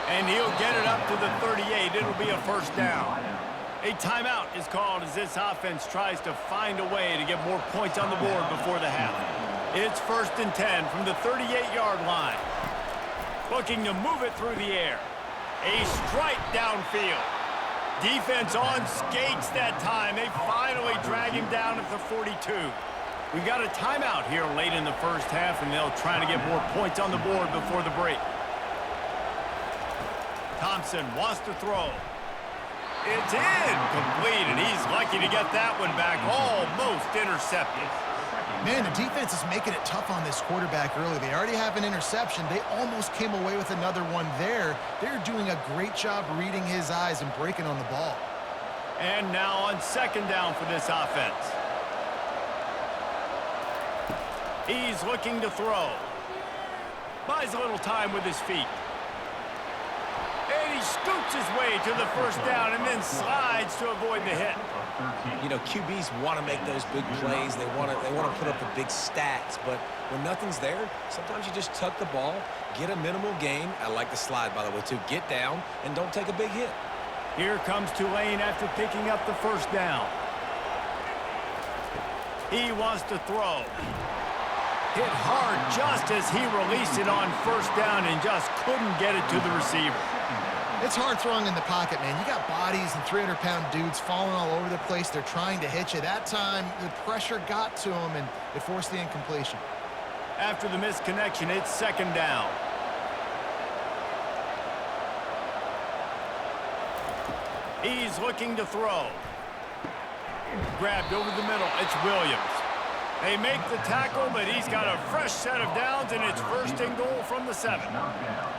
And he'll get it up to the 38. It'll be a first down. A timeout is called as this offense tries to find a way to get more points on the board before the half. It's first and 10 from the 38-yard line. Looking to move it through the air. A strike downfield. Defense on skates that time. They finally drag him down at the 42. We've got a timeout here late in the first half, and they'll try to get more points on the board before the break. Thompson wants to throw. It's incomplete, and he's lucky to get that one back. Almost intercepted. Man, the defense is making it tough on this quarterback early. They already have an interception. They almost came away with another one there. They're doing a great job reading his eyes and breaking on the ball. And now on second down for this offense. He's looking to throw. Buys a little time with his feet. And he scoots his way to the first down and then slides to avoid the hit. You know, QBs want to make those big plays. They want to put up the big stats. But when nothing's there, sometimes you just tuck the ball, get a minimal gain. I like the slide, by the way, too. Get down and don't take a big hit. Here comes Tulane after picking up the first down. He wants to throw. Hit hard just as he released it on first down and just couldn't get it to the receiver. It's hard throwing in the pocket, man. You got bodies and 300-pound dudes falling all over the place. They're trying to hit you. That time, the pressure got to him, and it forced the incompletion. After the missed connection, it's second down. He's looking to throw. Grabbed over the middle. It's Williams. They make the tackle, but he's got a fresh set of downs, and it's first and goal from the 7.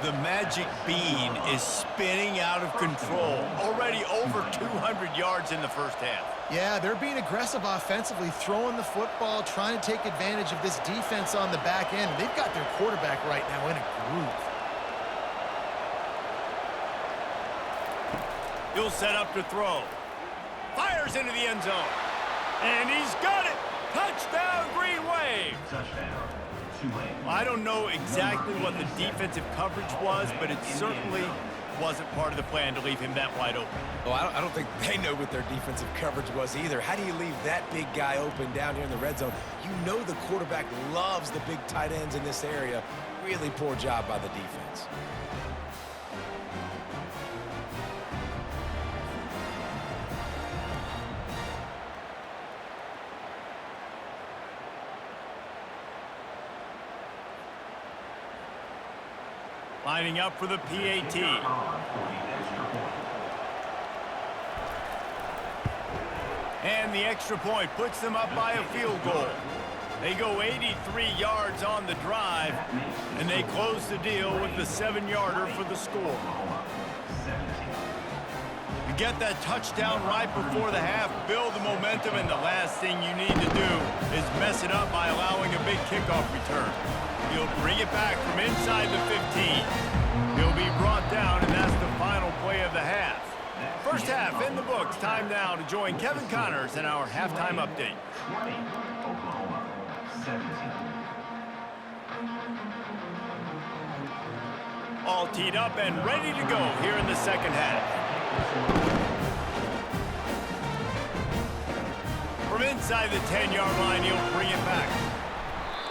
The magic bean is spinning out of control. Already over 200 yards in the first half. Yeah, they're being aggressive offensively, throwing the football, trying to take advantage of this defense on the back end. They've got their quarterback right now in a groove. He'll set up to throw. Fires into the end zone. And he's got it. Touchdown, Green Wave. Touchdown, Tulane. I don't know exactly what the defensive coverage was, but it certainly wasn't part of the plan to leave him that wide open. Well, I don't think they know what their defensive coverage was either. How do you leave that big guy open down here in the red zone? You know the quarterback loves the big tight ends in this area. Really poor job by the defense. Lining up for the PAT. And the extra point puts them up by a field goal. They go 83 yards on the drive, and they close the deal with the 7-yarder for the score. You get that touchdown right before the half, build the momentum, and the last thing you need to do is mess it up by allowing a big kickoff return. He'll bring it back from inside the 15. He'll be brought down, and that's the final play of the half. First half in the books. Time now to join Kevin Connors in our halftime update. 20, Oklahoma, 17. All teed up and ready to go here in the second half. From inside the 10-yard line, he'll bring it back.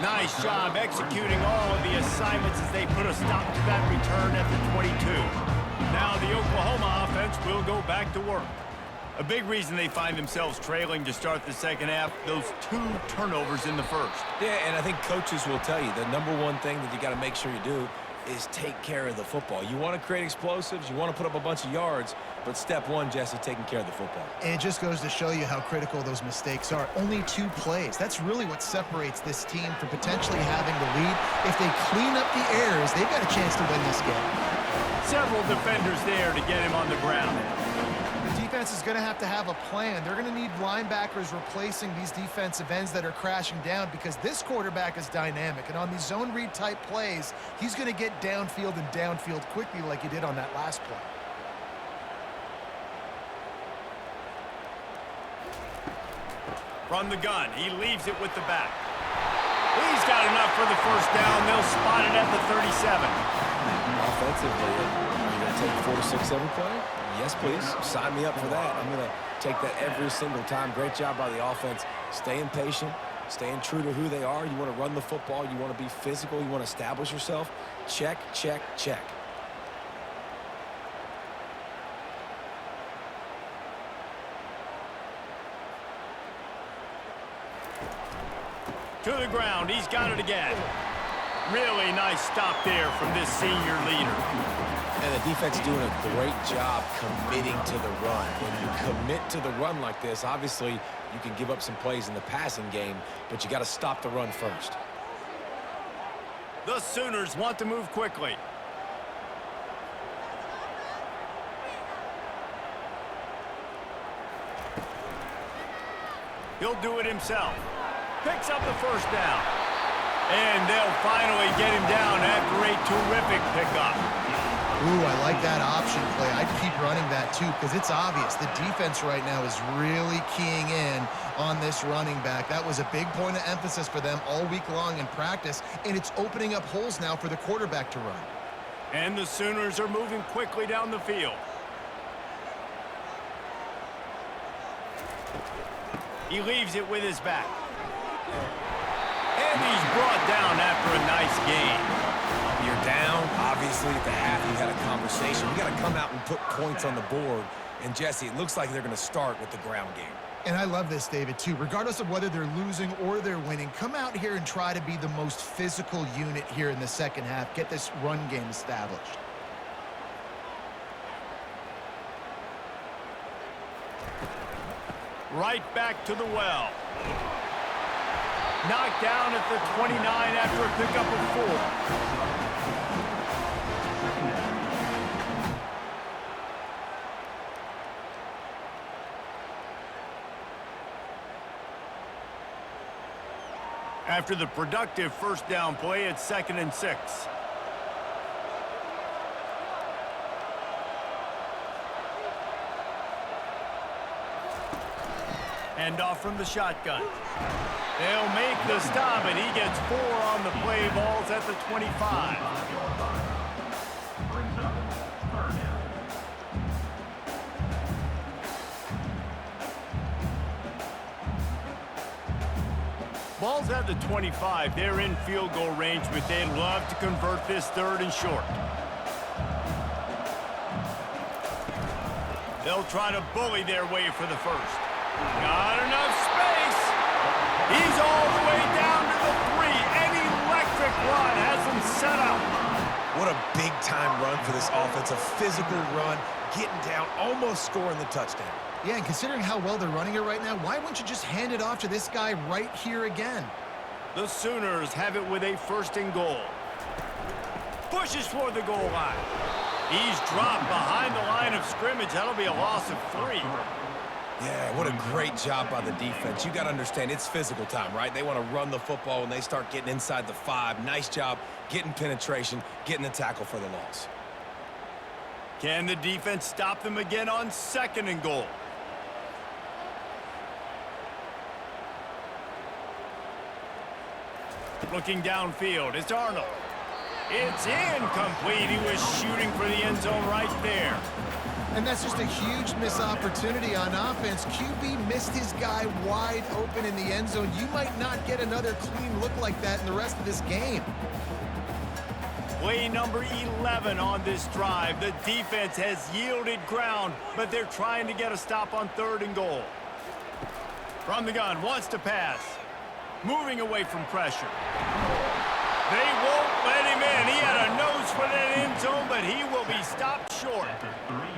Nice job executing all of the assignments as they put a stop to that return at the 22. Now the Oklahoma offense will go back to work. A big reason they find themselves trailing to start the second half, those 2 turnovers in the first. Yeah, and I think coaches will tell you the number one thing that you got to make sure you do is take care of the football. You want to create explosives, you want to put up a bunch of yards, but step one, Jesse, taking care of the football. And it just goes to show you how critical those mistakes are. Only 2 plays. That's really what separates this team from potentially having the lead. If they clean up the errors, they've got a chance to win this game. Several defenders there to get him on the ground. The defense is going to have a plan. They're going to need linebackers replacing these defensive ends that are crashing down because this quarterback is dynamic. And on these zone read type plays, he's going to get downfield and downfield quickly like he did on that last play. From the gun, he leaves it with the back. He's got enough for the first down. They'll spot it at the 37. Offensively, are you going to take 4 to 6 every play? Yes, please. Sign me up for that. I'm going to take that every single time. Great job by the offense. Staying patient, staying true to who they are. You want to run the football. You want to be physical. You want to establish yourself. Check, check, check. To the ground, he's got it again. Really nice stop there from this senior leader. And the defense doing a great job committing to the run. When you commit to the run like this, obviously you can give up some plays in the passing game, but you got to stop the run first. The Sooners want to move quickly. He'll do it himself. Picks up the first down. And they'll finally get him down after a terrific pickup. Ooh, I like that option play. I'd keep running that too because it's obvious the defense right now is really keying in on this running back. That was a big point of emphasis for them all week long in practice, and it's opening up holes now for the quarterback to run. And the Sooners are moving quickly down the field. He leaves it with his back. And he's brought down after a nice gain. You're down. Obviously, at the half, you had a conversation. You got to come out and put points on the board. And, Jesse, it looks like they're going to start with the ground game. And I love this, David, too. Regardless of whether they're losing or they're winning, come out here and try to be the most physical unit here in the second half. Get this run game established. Right back to the well. Knocked down at the 29 after a pickup of 4. After the productive first down play, it's 2nd and 6. Hand off from the shotgun. They'll make the stop, and he gets 4 on the play. Balls at the 25. Brings up 3rd down. Ball's at the 25. They're in field goal range, but they'd love to convert this 3rd and short. They'll try to bully their way for the first. Not enough space. He's all the way down to the 3. An electric run has him set up. What a big-time run for this offense. A physical run, getting down, almost scoring the touchdown. Yeah, and considering how well they're running it right now, why wouldn't you just hand it off to this guy right here again? The Sooners have it with a 1st and goal. Pushes for the goal line. He's dropped behind the line of scrimmage. That'll be a loss of 3. Yeah, what a great job by the defense. You got to understand, it's physical time, right? They want to run the football when they start getting inside the 5. Nice job getting penetration, getting the tackle for the loss. Can the defense stop them again on 2nd and goal? Looking downfield, it's Arnold. It's incomplete. He was shooting for the end zone right there. And that's just a huge missed opportunity on offense. QB missed his guy wide open in the end zone. You might not get another clean look like that in the rest of this game. Play number 11 on this drive. The defense has yielded ground, but they're trying to get a stop on 3rd and goal. From the gun, wants to pass. Moving away from pressure. They won't let him in. He had a nose for that end zone, but he will be stopped short.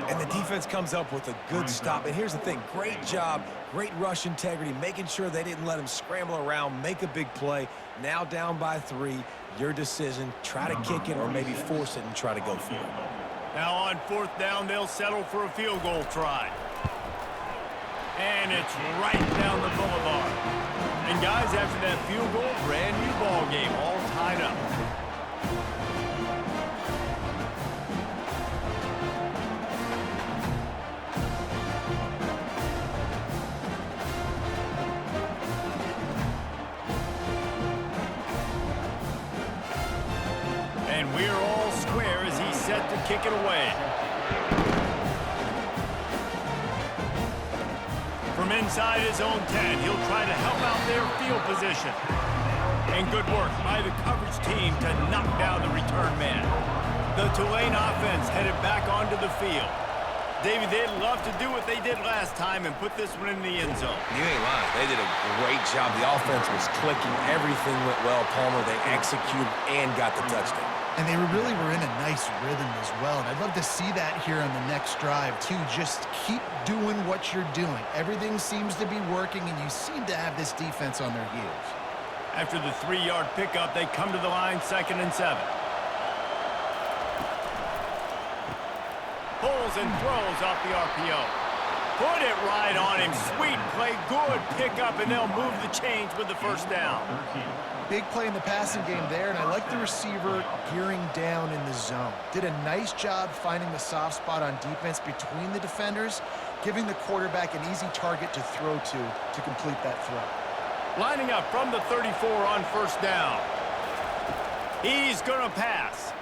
And the defense comes up with a good stop. And here's the thing, great job, great rush integrity, making sure they didn't let him scramble around, make a big play. Now down by 3, your decision, try to kick it or maybe force it and try to go for it. Now on 4th down, they'll settle for a field goal try. And it's right down the boulevard. And guys, after that field goal, brand new ball game, all tied up. set to kick it away. From inside his own 10, he'll try to help out their field position. And good work by the coverage team to knock down the return man. The Tulane offense headed back onto the field. David, they'd love to do what they did last time and put this one in the end zone. You ain't lying. They did a great job. The offense was clicking. Everything went well. Palmer, they executed and got the touchdown. And they really were in a nice rhythm as well. And I'd love to see that here on the next drive, too. Just keep doing what you're doing. Everything seems to be working, and you seem to have this defense on their heels. After the 3-yard pickup, they come to the line, 2nd and 7. Pulls and throws off the RPO. Put it right on him. Sweet play, good pickup, and they'll move the chains with the first down. Big play in the passing game there, and I like the receiver gearing down in the zone. Did a nice job finding the soft spot on defense between the defenders, giving the quarterback an easy target to throw to complete that throw. Lining up from the 34 on first down. He's going to pass.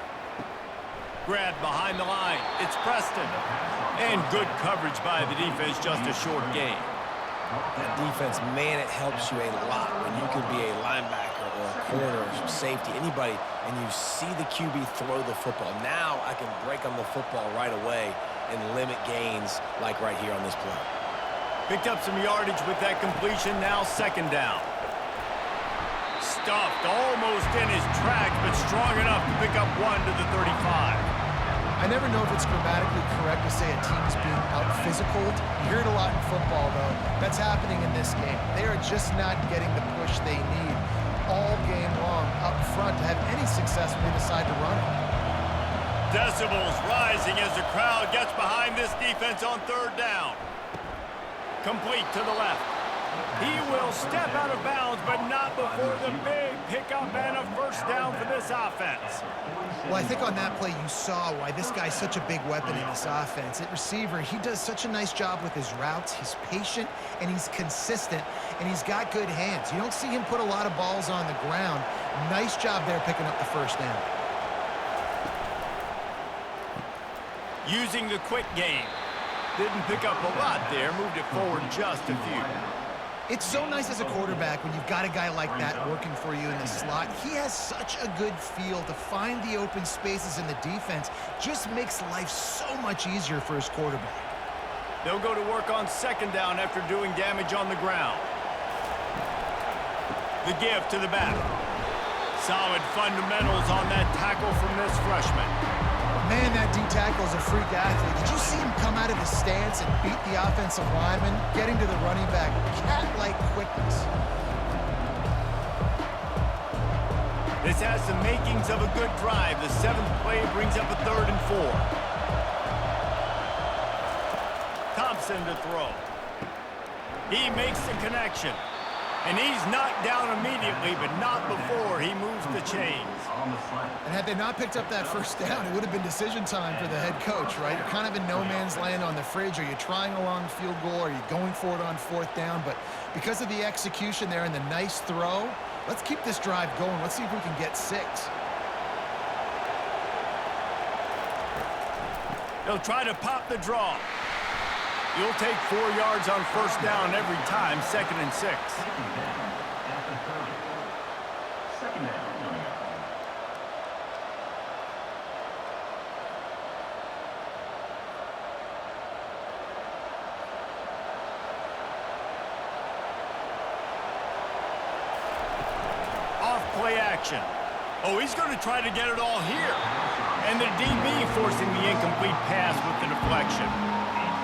Grabbed behind the line. It's Preston. And good coverage by the defense, just a short gain. That defense, man, it helps you a lot when you can be a linebacker or a corner or safety, anybody, and you see the QB throw the football. Now I can break on the football right away and limit gains like right here on this play. Picked up some yardage with that completion, now 2nd down. Stuffed almost in his tracks, but strong enough to pick up 1 to the 35. I never know if it's grammatically correct to say a team's being out-physicaled. You hear it a lot in football, though. That's happening in this game. They are just not getting the push they need all game long up front to have any success when they decide to run it. Decibels rising as the crowd gets behind this defense on 3rd down. Complete to the left. He will step out of bounds, but not before the big pickup and a first down for this offense. Well, I think on that play you saw why this guy's such a big weapon in this offense. At receiver, he does such a nice job with his routes. He's patient, and he's consistent, and he's got good hands. You don't see him put a lot of balls on the ground. Nice job there picking up the first down. Using the quick game. Didn't pick up a lot there, moved it forward just a few. It's so nice as a quarterback when you've got a guy like that working for you in the slot. He has such a good feel to find the open spaces in the defense. Just makes life so much easier for his quarterback. They'll go to work on 2nd down after doing damage on the ground. The give to the back. Solid fundamentals on that tackle from this freshman. Man, that D-tackle is a freak athlete. Did you see him come out of his stance and beat the offensive lineman, getting to the running back? Cat-like quickness. This has the makings of a good drive. The 7th play brings up a 3rd and 4. Thompson to throw. He makes the connection. And he's knocked down immediately, but not before he moves the chains. And had they not picked up that first down, it would have been decision time for the head coach, right? You're kind of in no man's land on the fridge. Are you trying a long field goal? Are you going for it on 4th down? But because of the execution there and the nice throw, let's keep this drive going. Let's see if we can get 6. They'll try to pop the draw. You'll take 4 yards on first down every time, 2nd and 6. Off play action. Oh, he's going to try to get it all here. And the DB forcing the incomplete pass with the deflection.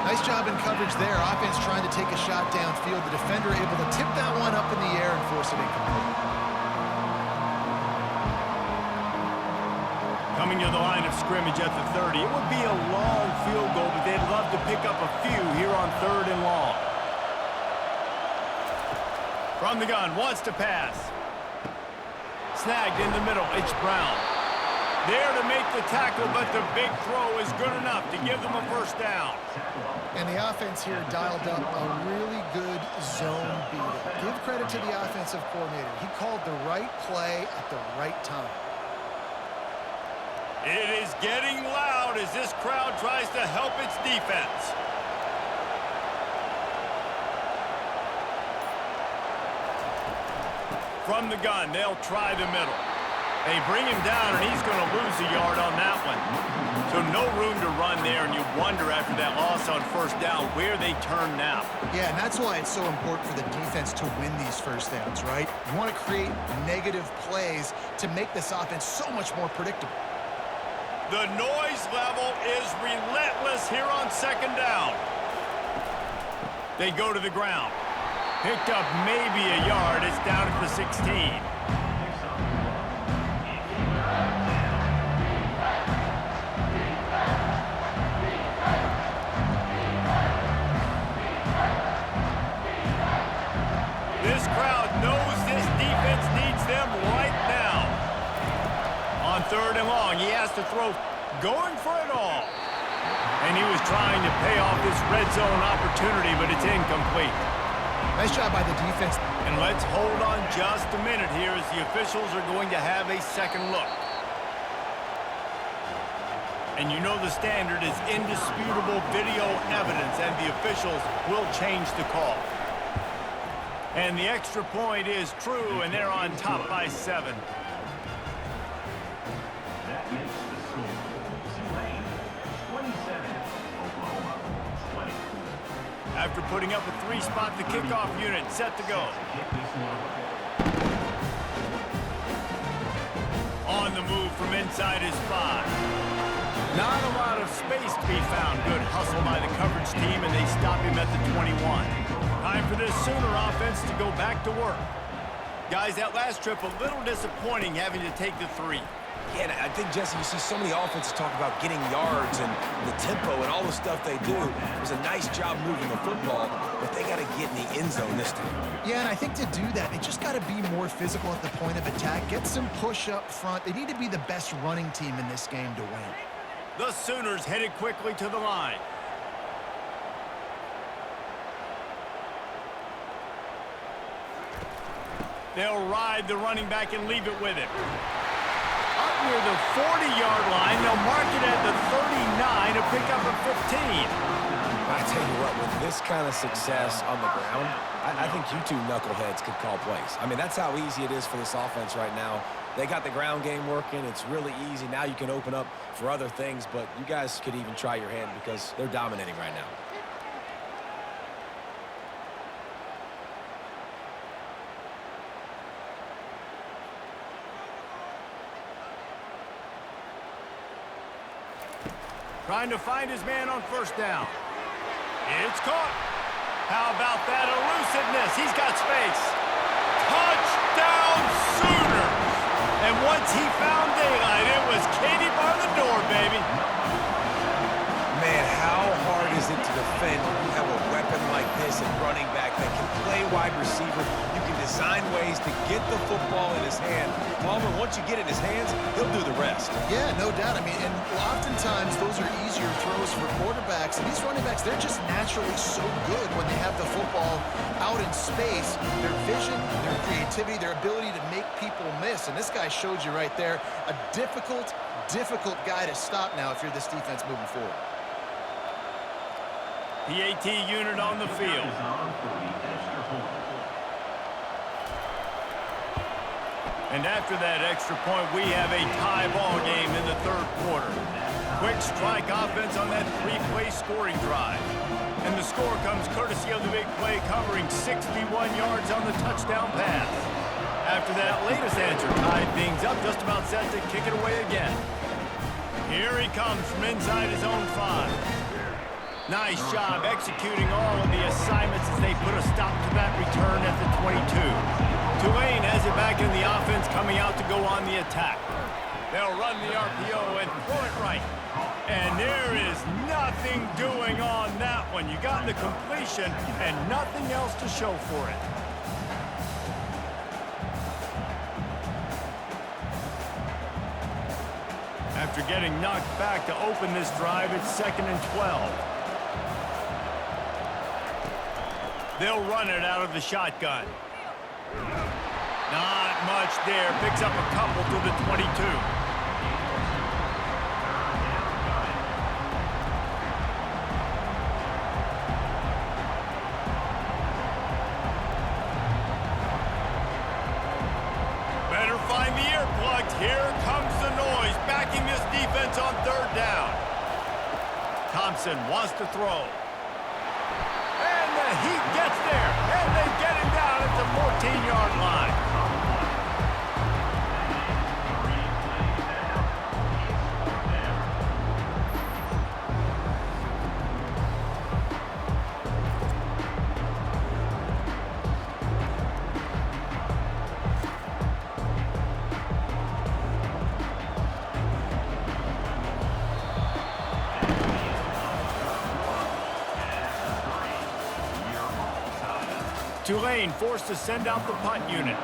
Nice job in coverage there. Offense trying to take a shot downfield. The defender able to tip that one up in the air and force it incomplete. Coming to the line of scrimmage at the 30. It would be a long field goal, but they'd love to pick up a few here on 3rd and long. From the gun, wants to pass. Snagged in the middle, it's Brown. There to make the tackle, but the big throw is good enough to give them a first down. And the offense here dialed up a really good zone beating. Give credit to the offensive coordinator. He called the right play at the right time. It is getting loud as this crowd tries to help its defense. From the gun, they'll try the middle. They bring him down, and he's going to lose a yard on that one. So no room to run there, and you wonder after that loss on first down where they turn now. Yeah, and that's why it's so important for the defense to win these first downs, right? You want to create negative plays to make this offense so much more predictable. The noise level is relentless here on second down. They go to the ground. Picked up maybe a yard. It's down at the 16. This crowd knows this defense needs them right now. On third and long, he has to throw, going for it all. And he was trying to pay off this red zone opportunity, but it's incomplete. Nice job by the defense. And let's hold on just a minute here as the officials are going to have a second look. And you know the standard is indisputable video evidence, and the officials will change the call. And the extra point is true, and they're on top by 7. That makes the score Tulane 27, Oklahoma 20. After putting up a 3-spot, the kickoff unit set to go. On the move from inside his 5. Not a lot of space to be found. Good hustle by the coverage team, and they stop him at the 21. Time for this Sooner offense to go back to work. Guys, that last trip a little disappointing having to take the 3. Yeah, I think, Jesse, you see so many offenses talk about getting yards and the tempo and all the stuff they do. It was a nice job moving the football, but they got to get in the end zone this time. Yeah, and I think to do that, they just got to be more physical at the point of attack. Get some push up front. They need to be the best running team in this game to win. The Sooners headed quickly to the line. They'll ride the running back and leave it with him. Up near the 40-yard line, they'll mark it at the 39 to pick up a 15. I tell you what, with this kind of success on the ground, I think you two knuckleheads could call plays. I mean, that's how easy it is for this offense right now. They got the ground game working. It's really easy. Now you can open up for other things, but you guys could even try your hand because they're dominating right now. Trying to find his man on first down. It's caught. How about that elusiveness? He's got space. Touchdown Sooners! And once he found daylight, it was Katie bar the door, baby. Man, how hard is it to defend when you have a weapon like this at running back that can play wide receiver? You can design ways to get the football in his hand. Palmer, once you get it in his hands, he'll do the rest. Yeah, no doubt. I mean, and oftentimes those are easier throws for quarterbacks. And these running backs, they're just naturally so good when they have the football out in space. Their vision, their creativity, their ability to make people miss. And this guy showed you right there, a difficult guy to stop now if you're this defense moving forward. PAT unit on the field. And after that extra point, we have a tie ball game in the third quarter. Quick strike offense on that 3-play scoring drive. And the score comes courtesy of the big play covering 61 yards on the touchdown pass. After that latest answer tied things up, just about set to kick it away again. Here he comes from inside his own 5. Nice job executing all of the assignments as they put a stop to that return at the 22. Tulane has it back in the offense, coming out to go on the attack. They'll run the RPO and throw it right. And there is nothing doing on that one. You got the completion and nothing else to show for it. After getting knocked back to open this drive, it's 2nd and 12. They'll run it out of the shotgun. Not much there. Picks up a couple to the 22. yards on third down. Thompson wants to throw. And the Heat gets there. And they get him down at the 14-yard line. Tulane forced to send out the punt unit.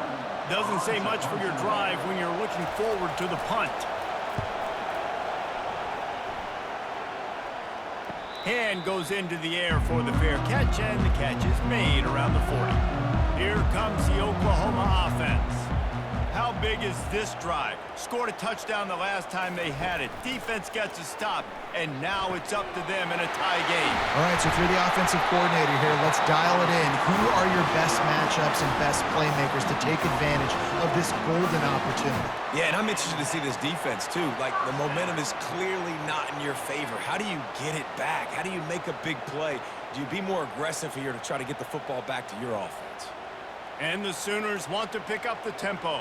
Doesn't say much for your drive when you're looking forward to the punt. Hand goes into the air for the fair catch, and the catch is made around the 40. Here comes the Oklahoma offense. How big is this drive? Scored a touchdown the last time they had it. Defense gets a stop, and now it's up to them in a tie game. All right, so if you're the offensive coordinator here, let's dial it in. Who are your best matchups and best playmakers to take advantage of this golden opportunity? Yeah, and I'm interested to see this defense, too. Like, the momentum is clearly not in your favor. How do you get it back? How do you make a big play? Do you be more aggressive here to try to get the football back to your offense? And the Sooners want to pick up the tempo.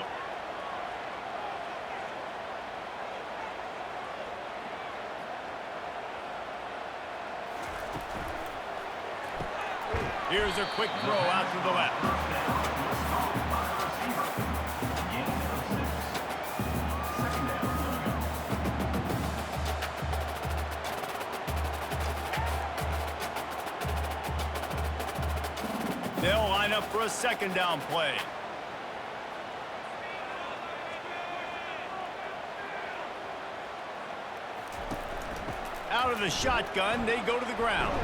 Here's a quick throw out to the left. They'll line up for a second down play. Out of the shotgun, they go to the ground.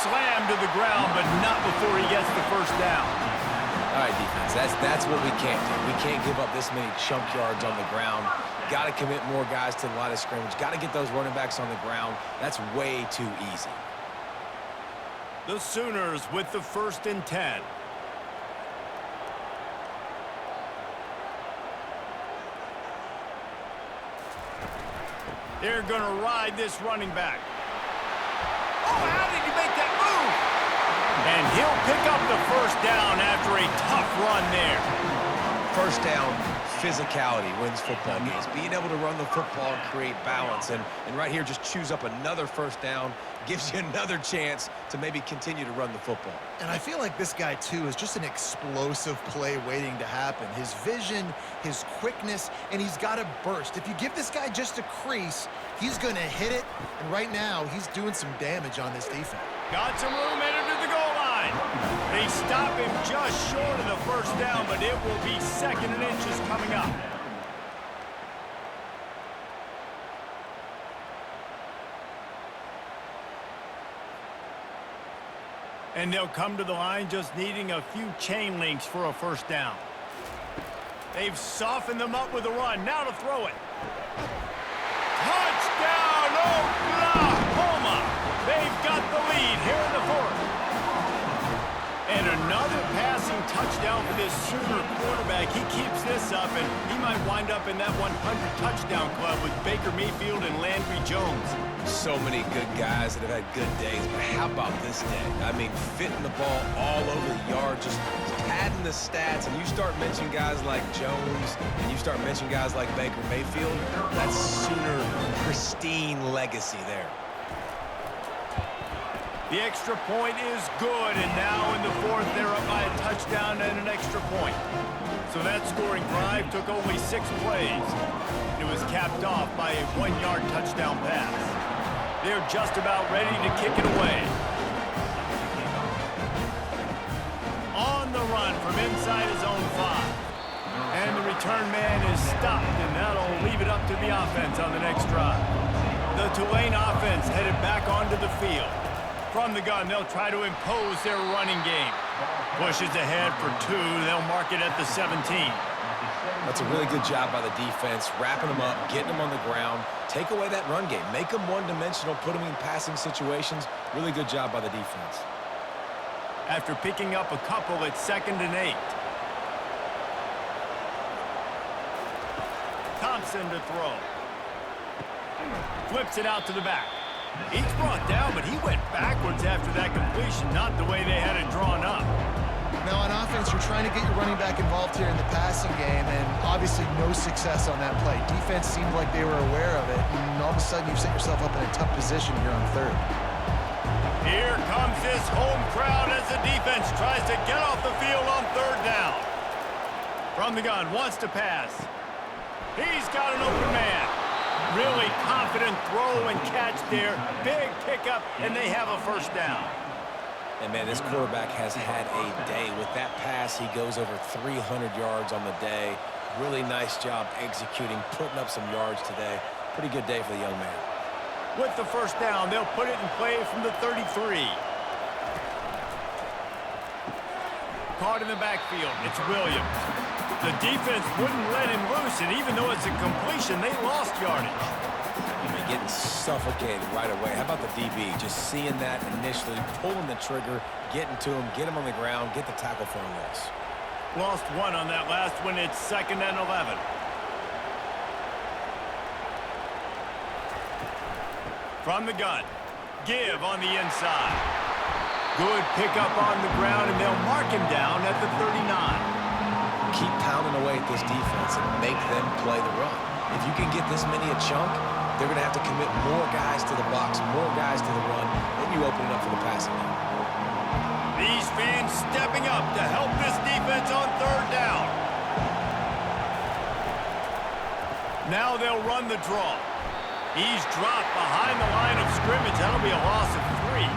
Slammed to the ground, but not before he gets the first down. All right, defense, that's what we can't do. We can't give up this many chunk yards on the ground. Got to commit more guys to the line of scrimmage. Got to get those running backs on the ground. That's way too easy. The Sooners with the 1st and 10. They're going to ride this running back. Oh, how did he make that move? And he'll pick up the first down after a tough run there. First down, physicality wins football games. Being able to run the football and create balance. And right here, just choose up another first down. Gives you another chance to maybe continue to run the football. And I feel like this guy, too, is just an explosive play waiting to happen. His vision, his quickness, and he's got a burst. If you give this guy just a crease, he's going to hit it. And right now, he's doing some damage on this defense. Got some room headed to the goal line. They stop him just short of the first down, but it will be 2nd and inches coming up. And they'll come to the line just needing a few chain links for a first down. They've softened them up with a run. Now to throw it. Touchdown, Oklahoma! They've got the lead here in the 4th. And another passing touchdown for this Sooner quarterback. He keeps this up, and he might wind up in that 100 touchdown club with Baker Mayfield and Landry Jones. So many good guys that have had good days, but how about this day? I mean, fitting the ball all over the yard, just padding the stats, and you start mentioning guys like Jones, and you start mentioning guys like Baker Mayfield, that's Sooner pristine legacy there. The extra point is good, and now in the 4th, they're up by a touchdown and an extra point. So that scoring drive took only 6 plays. It was capped off by a 1-yard touchdown pass. They're just about ready to kick it away. On the run from inside his own 5. And the return man is stopped, and that'll leave it up to the offense on the next drive. The Tulane offense headed back onto the field. From the gun, they'll try to impose their running game. Pushes ahead for 2. They'll mark it at the 17. That's a really good job by the defense, wrapping them up, getting them on the ground. Take away that run game. Make them one-dimensional, put them in passing situations. Really good job by the defense. After picking up a couple, it's 2nd and 8. Thompson to throw. Flips it out to the back. He's brought down, but he went backwards after that completion, not the way they had it drawn up. Now, on offense, you're trying to get your running back involved here in the passing game, and obviously no success on that play. Defense seemed like they were aware of it, and all of a sudden you've set yourself up in a tough position here on third. Here comes this home crowd as the defense tries to get off the field on third down. From the gun, wants to pass. He's got an open man. Really confident throw and catch there. Big pickup, and they have a first down. And, man, this quarterback has had a day. With that pass, he goes over 300 yards on the day. Really nice job executing, putting up some yards today. Pretty good day for the young man. With the first down, they'll put it in play from the 33. Caught in the backfield, it's Williams. The defense wouldn't let him loose, and even though it's a completion, they lost yardage. Getting suffocated right away. How about the DB? Just seeing that initially, pulling the trigger, getting to him, get him on the ground, get the tackle for a loss. Lost one on that last one. It's 2nd and 11. From the gun, give on the inside. Good pickup on the ground, and they'll mark him down at the 39. Keep pounding away at this defense and make them play the run. If you can get this many a chunk, they're going to have to commit more guys to the box, more guys to the run, then you open it up for the passing game. These fans stepping up to help this defense on third down. Now they'll run the draw. He's dropped behind the line of scrimmage. That'll be a loss of 3.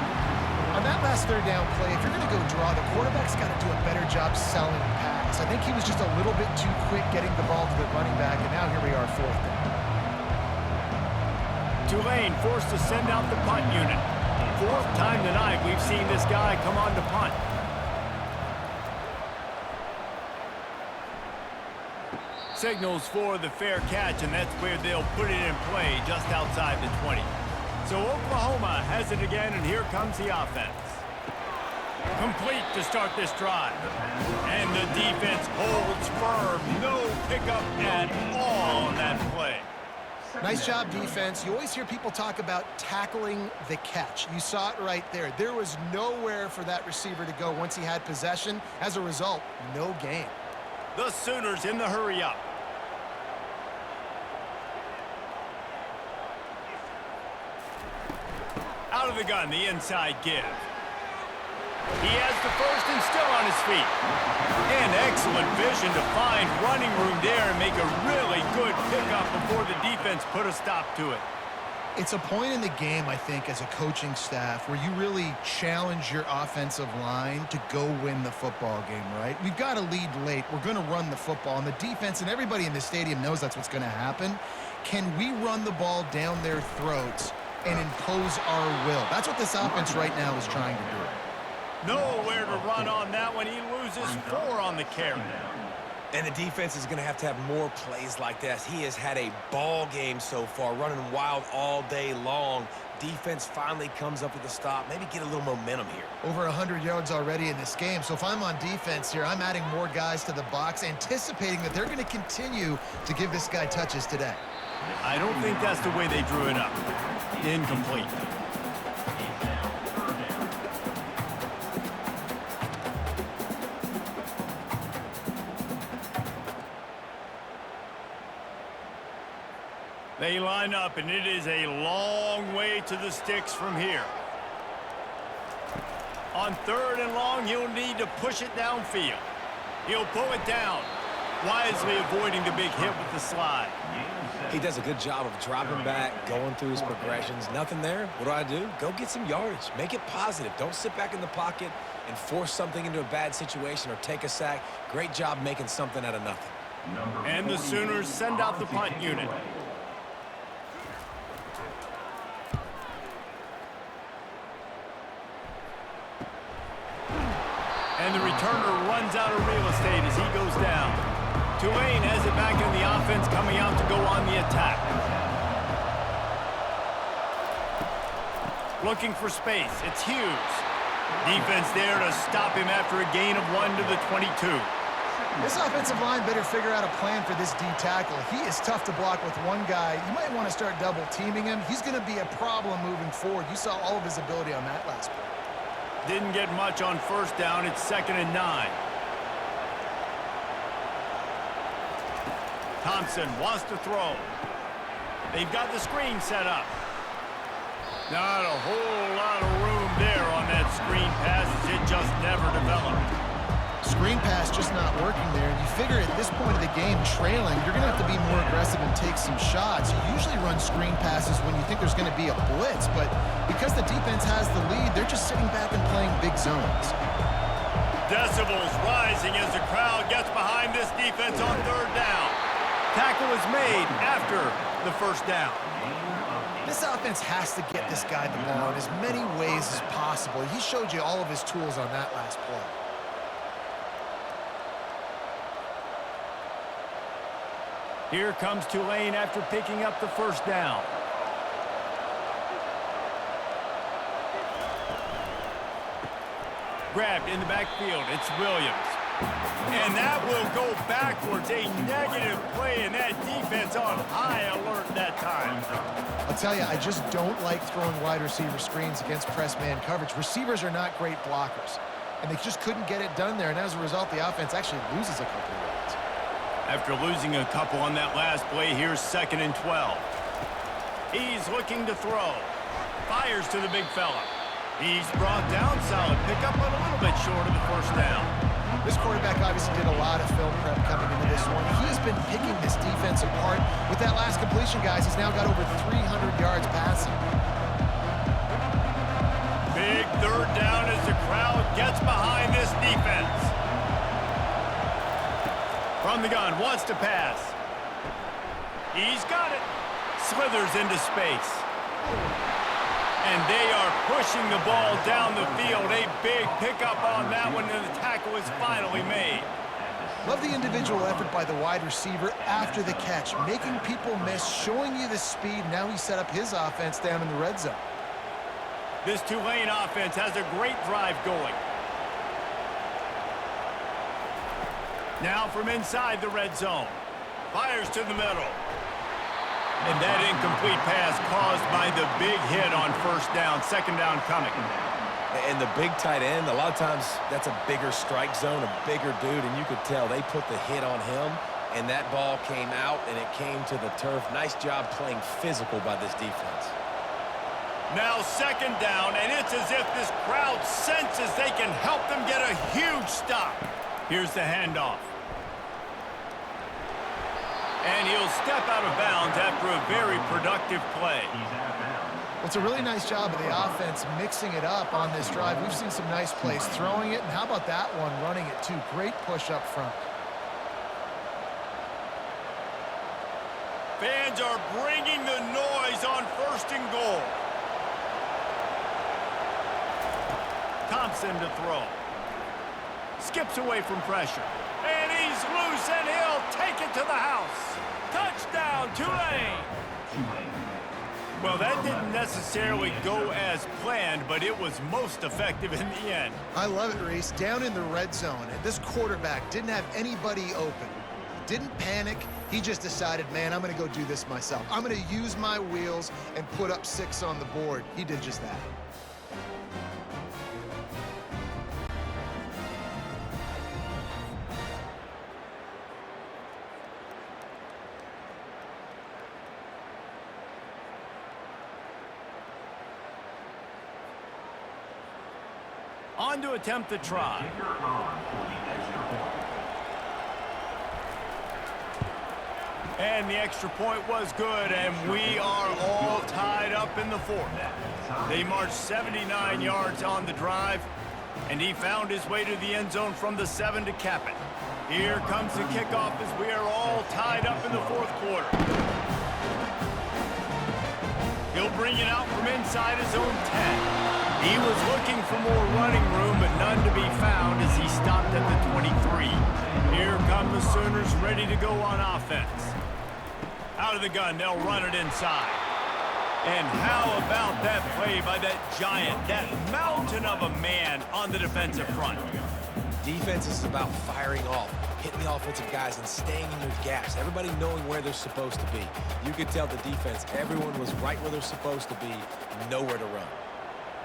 On that last third down play, if you're going to go draw, the quarterback's got to do a better job selling the pass. I think he was just a little bit too quick getting the ball to the running back, and now here we are, 4th down. Tulane forced to send out the punt unit. 4th time tonight we've seen this guy come on to punt. Signals for the fair catch, and that's where they'll put it in play just outside the 20. So Oklahoma has it again, and here comes the offense. Complete to start this drive. And the defense holds firm. No pickup at all on that play. Nice job, defense. You always hear people talk about tackling the catch. You saw it right there. There was nowhere for that receiver to go once he had possession. As a result, no gain. The Sooners in the hurry up. Out of the gun, the inside give. He has the first and still on his feet. And excellent vision to find running room there and make a really good pickup before the defense put a stop to it. It's a point in the game, I think, as a coaching staff, where you really challenge your offensive line to go win the football game, right? We've got to lead late. We're going to run the football, and the defense and everybody in the stadium knows that's what's going to happen. Can we run the ball down their throats and impose our will? That's what this offense right now is trying to do. Nowhere to run on that one. He loses 4 on the carry. And the defense is going to have more plays like this. He has had a ball game so far, running wild all day long. Defense finally comes up with a stop. Maybe get a little momentum here. Over 100 yards already in this game. So if I'm on defense here, I'm adding more guys to the box, anticipating that they're going to continue to give this guy touches today. I don't think that's the way they drew it up. Incomplete. They line up, and it is a long way to the sticks from here. On 3rd and long, he'll need to push it downfield. He'll pull it down, wisely avoiding the big hit with the slide. He does a good job of dropping back, going through his progressions. Nothing there. What do? Go get some yardage. Make it positive. Don't sit back in the pocket and force something into a bad situation or take a sack. Great job making something out of nothing. And the Sooners send out the punt unit. And the returner runs out of real estate as he goes down. Tulane has it back in the offense, coming out to go on the attack. Looking for space. It's Hughes. Defense there to stop him after a gain of 1 to the 22. This offensive line better figure out a plan for this D tackle. He is tough to block with one guy. You might want to start double teaming him. He's going to be a problem moving forward. You saw all of his ability on that last play. Didn't get much on first down. It's 2nd and 9. Thompson wants to throw. They've got the screen set up. Not a whole lot of room there on that screen pass as it just never developed. Screen pass just not working there. You figure at this point of the game, trailing, you're going to have to be more aggressive and take some shots. You usually run screen passes when you think there's going to be a blitz, but because the defense has the lead, they're just sitting back and playing big zones. Decibels rising as the crowd gets behind this defense on 3rd down. Tackle is made after the 1st down. This offense has to get this guy the ball in as many ways as possible. He showed you all of his tools on that last play. Here comes Tulane after picking up the 1st down. Grabbed in the backfield. It's Williams. And that will go backwards. A negative play, and that defense on high alert that time. I'll tell you, I just don't like throwing wide receiver screens against press man coverage. Receivers are not great blockers, and they just couldn't get it done there, and as a result, the offense actually loses a couple of yards. After losing a couple on that last play, here's 2nd and 12. He's looking to throw. Fires to the big fella. He's brought down, solid pickup, but a little bit short of the 1st down. This quarterback obviously did a lot of film prep coming into this one. He has been picking this defense apart. With that last completion, guys, he's now got over 300 yards passing. Big 3rd down as the crowd gets behind this defense. From the gun, wants to pass. He's got it. Slithers into space. And they are pushing the ball down the field. A big pickup on that one, and the tackle is finally made. Love the individual effort by the wide receiver after the catch, making people miss, showing you the speed. Now he set up his offense down in the red zone. This Tulane offense has a great drive going. Now from inside the red zone. Fires to the middle. And that incomplete pass caused by the big hit on 1st down. 2nd down coming. And the big tight end, a lot of times that's a bigger strike zone, a bigger dude, and you could tell they put the hit on him, and that ball came out, and it came to the turf. Nice job playing physical by this defense. Now 2nd down, and it's as if this crowd senses they can help them get a huge stop. Here's the handoff. And he'll step out of bounds after a very productive play. Well, it's a really nice job of the offense mixing it up on this drive. We've seen some nice plays throwing it, and how about that one running it too? Great push up front. Fans are bringing the noise on 1st and goal. Thompson to throw. Skips away from pressure. And he's loose, and he'll take it to the house. Touchdown, Tulane! Well, that didn't necessarily go as planned, but it was most effective in the end. I love it, Reese. Down in the red zone, and this quarterback didn't have anybody open. Didn't panic. He just decided, man, I'm going to go do this myself. I'm going to use my wheels and put up 6 on the board. He did just that. On to attempt the try. And the extra point was good, and we are all tied up in the 4th. They marched 79 yards on the drive, and he found his way to the end zone from the 7 to cap it. Here comes the kickoff as we are all tied up in the 4th quarter. He'll bring it out from inside his own 10. He was looking for more running room, but none to be found as he stopped at the 23. Here come the Sooners ready to go on offense. Out of the gun, they'll run it inside. And how about that play by that giant, that mountain of a man on the defensive front? Defense is about firing off, hitting the offensive guys and staying in your gaps. Everybody knowing where they're supposed to be. You could tell the defense, everyone was right where they're supposed to be, nowhere to run.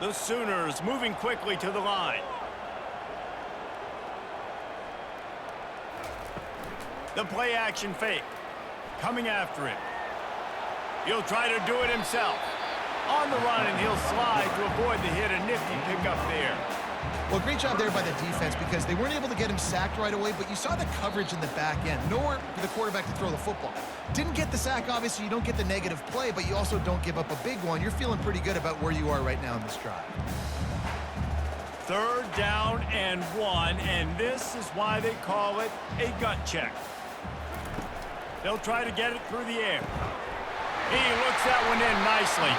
The Sooners moving quickly to the line. The play action fake. Coming after him. He'll try to do it himself. On the run, and he'll slide to avoid the hit. A nifty pickup there. Well, great job there by the defense because they weren't able to get him sacked right away, but you saw the coverage in the back end. Nowhere for the quarterback to throw the football. Didn't get the sack, obviously. You don't get the negative play, but you also don't give up a big one. You're feeling pretty good about where you are right now in this drive. 3rd down and 1, and this is why they call it a gut check. They'll try to get it through the air. He looks that one in nicely.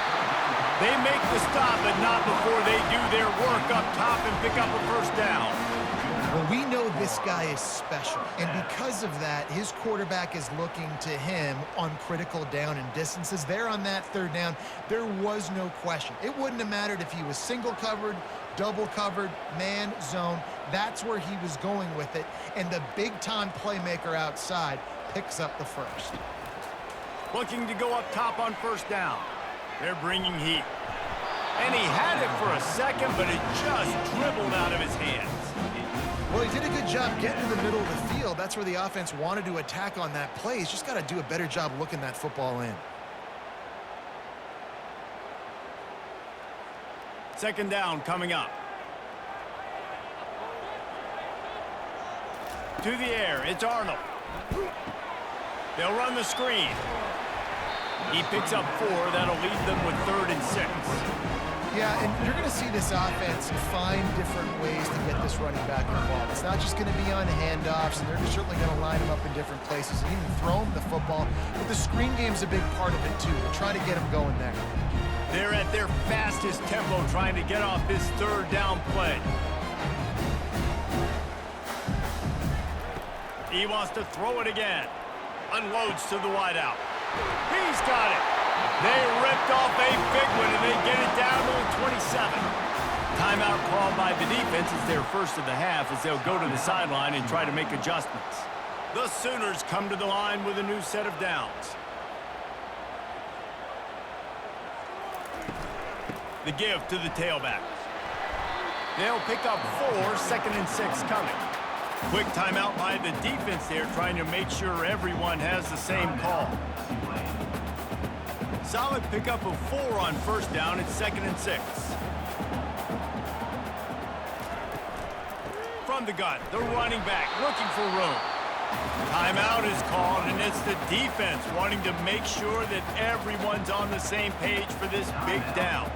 They make the stop, but not before they do their work up top and pick up a 1st down. Well, we know this guy is special, and because of that, his quarterback is looking to him on critical down and distances. There on that 3rd down, there was no question. It wouldn't have mattered if he was single covered, double covered, man, zone. That's where he was going with it, and the big-time playmaker outside picks up the 1st. Looking to go up top on 1st down. They're bringing heat. And he had it for a second, but it just dribbled out of his hands. Well, he did a good job getting to the middle of the field. That's where the offense wanted to attack on that play. He's just got to do a better job looking that football in. 2nd down coming up. To the air, it's Arnold. They'll run the screen. He picks up 4. That'll leave them with 3rd and 6. Yeah, and you're going to see this offense find different ways to get this running back involved. It's not just going to be on handoffs, and they're certainly going to line him up in different places and even throw him the football. But the screen game's a big part of it, too. They'll try to get him going there. They're at their fastest tempo trying to get off this 3rd down play. He wants to throw it again. Unloads to the wideout. He's got it. They ripped off a big one, and they get it down to the 27. Timeout called by the defense is their 1st of the half as they'll go to the sideline and try to make adjustments. The Sooners come to the line with a new set of downs. The give to the tailback. They'll pick up 4, 2nd and 6 coming. Quick timeout by the defense there, trying to make sure everyone has the same call. Solid pickup of 4 on 1st down. It's 2nd and 6. From the gun, the running back looking for room. Timeout is called, and it's the defense wanting to make sure that everyone's on the same page for this big down.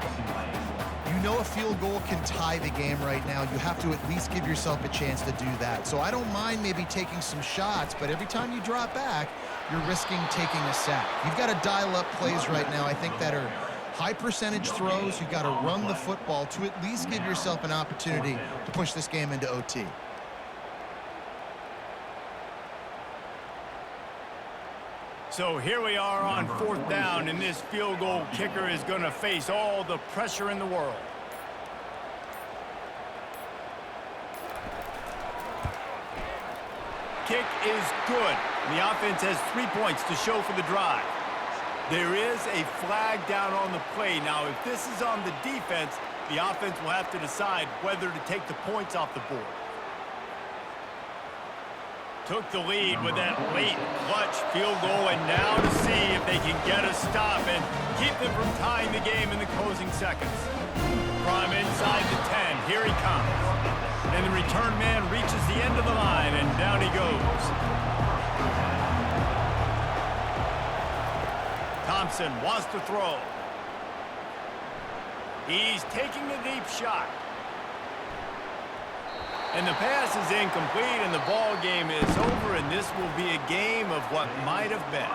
You know a field goal can tie the game right now. You have to at least give yourself a chance to do that. So I don't mind maybe taking some shots, but every time you drop back, you're risking taking a sack. You've got to dial up plays right now, I think, that are high percentage throws. You've got to run the football to at least give yourself an opportunity to push this game into OT. So here we are on 4th down, and this field goal kicker is going to face all the pressure in the world. Kick is good. The offense has 3 points to show for the drive. There is a flag down on the play. Now, if this is on the defense, the offense will have to decide whether to take the points off the board. Took the lead with that late clutch field goal, and now to see if they can get a stop and keep them from tying the game in the closing seconds. From inside the 10, here he comes. And the return man reaches the end of the line, and down he goes. Thompson wants to throw. He's taking the deep shot. And the pass is incomplete, and the ball game is over, and this will be a game of what might have been.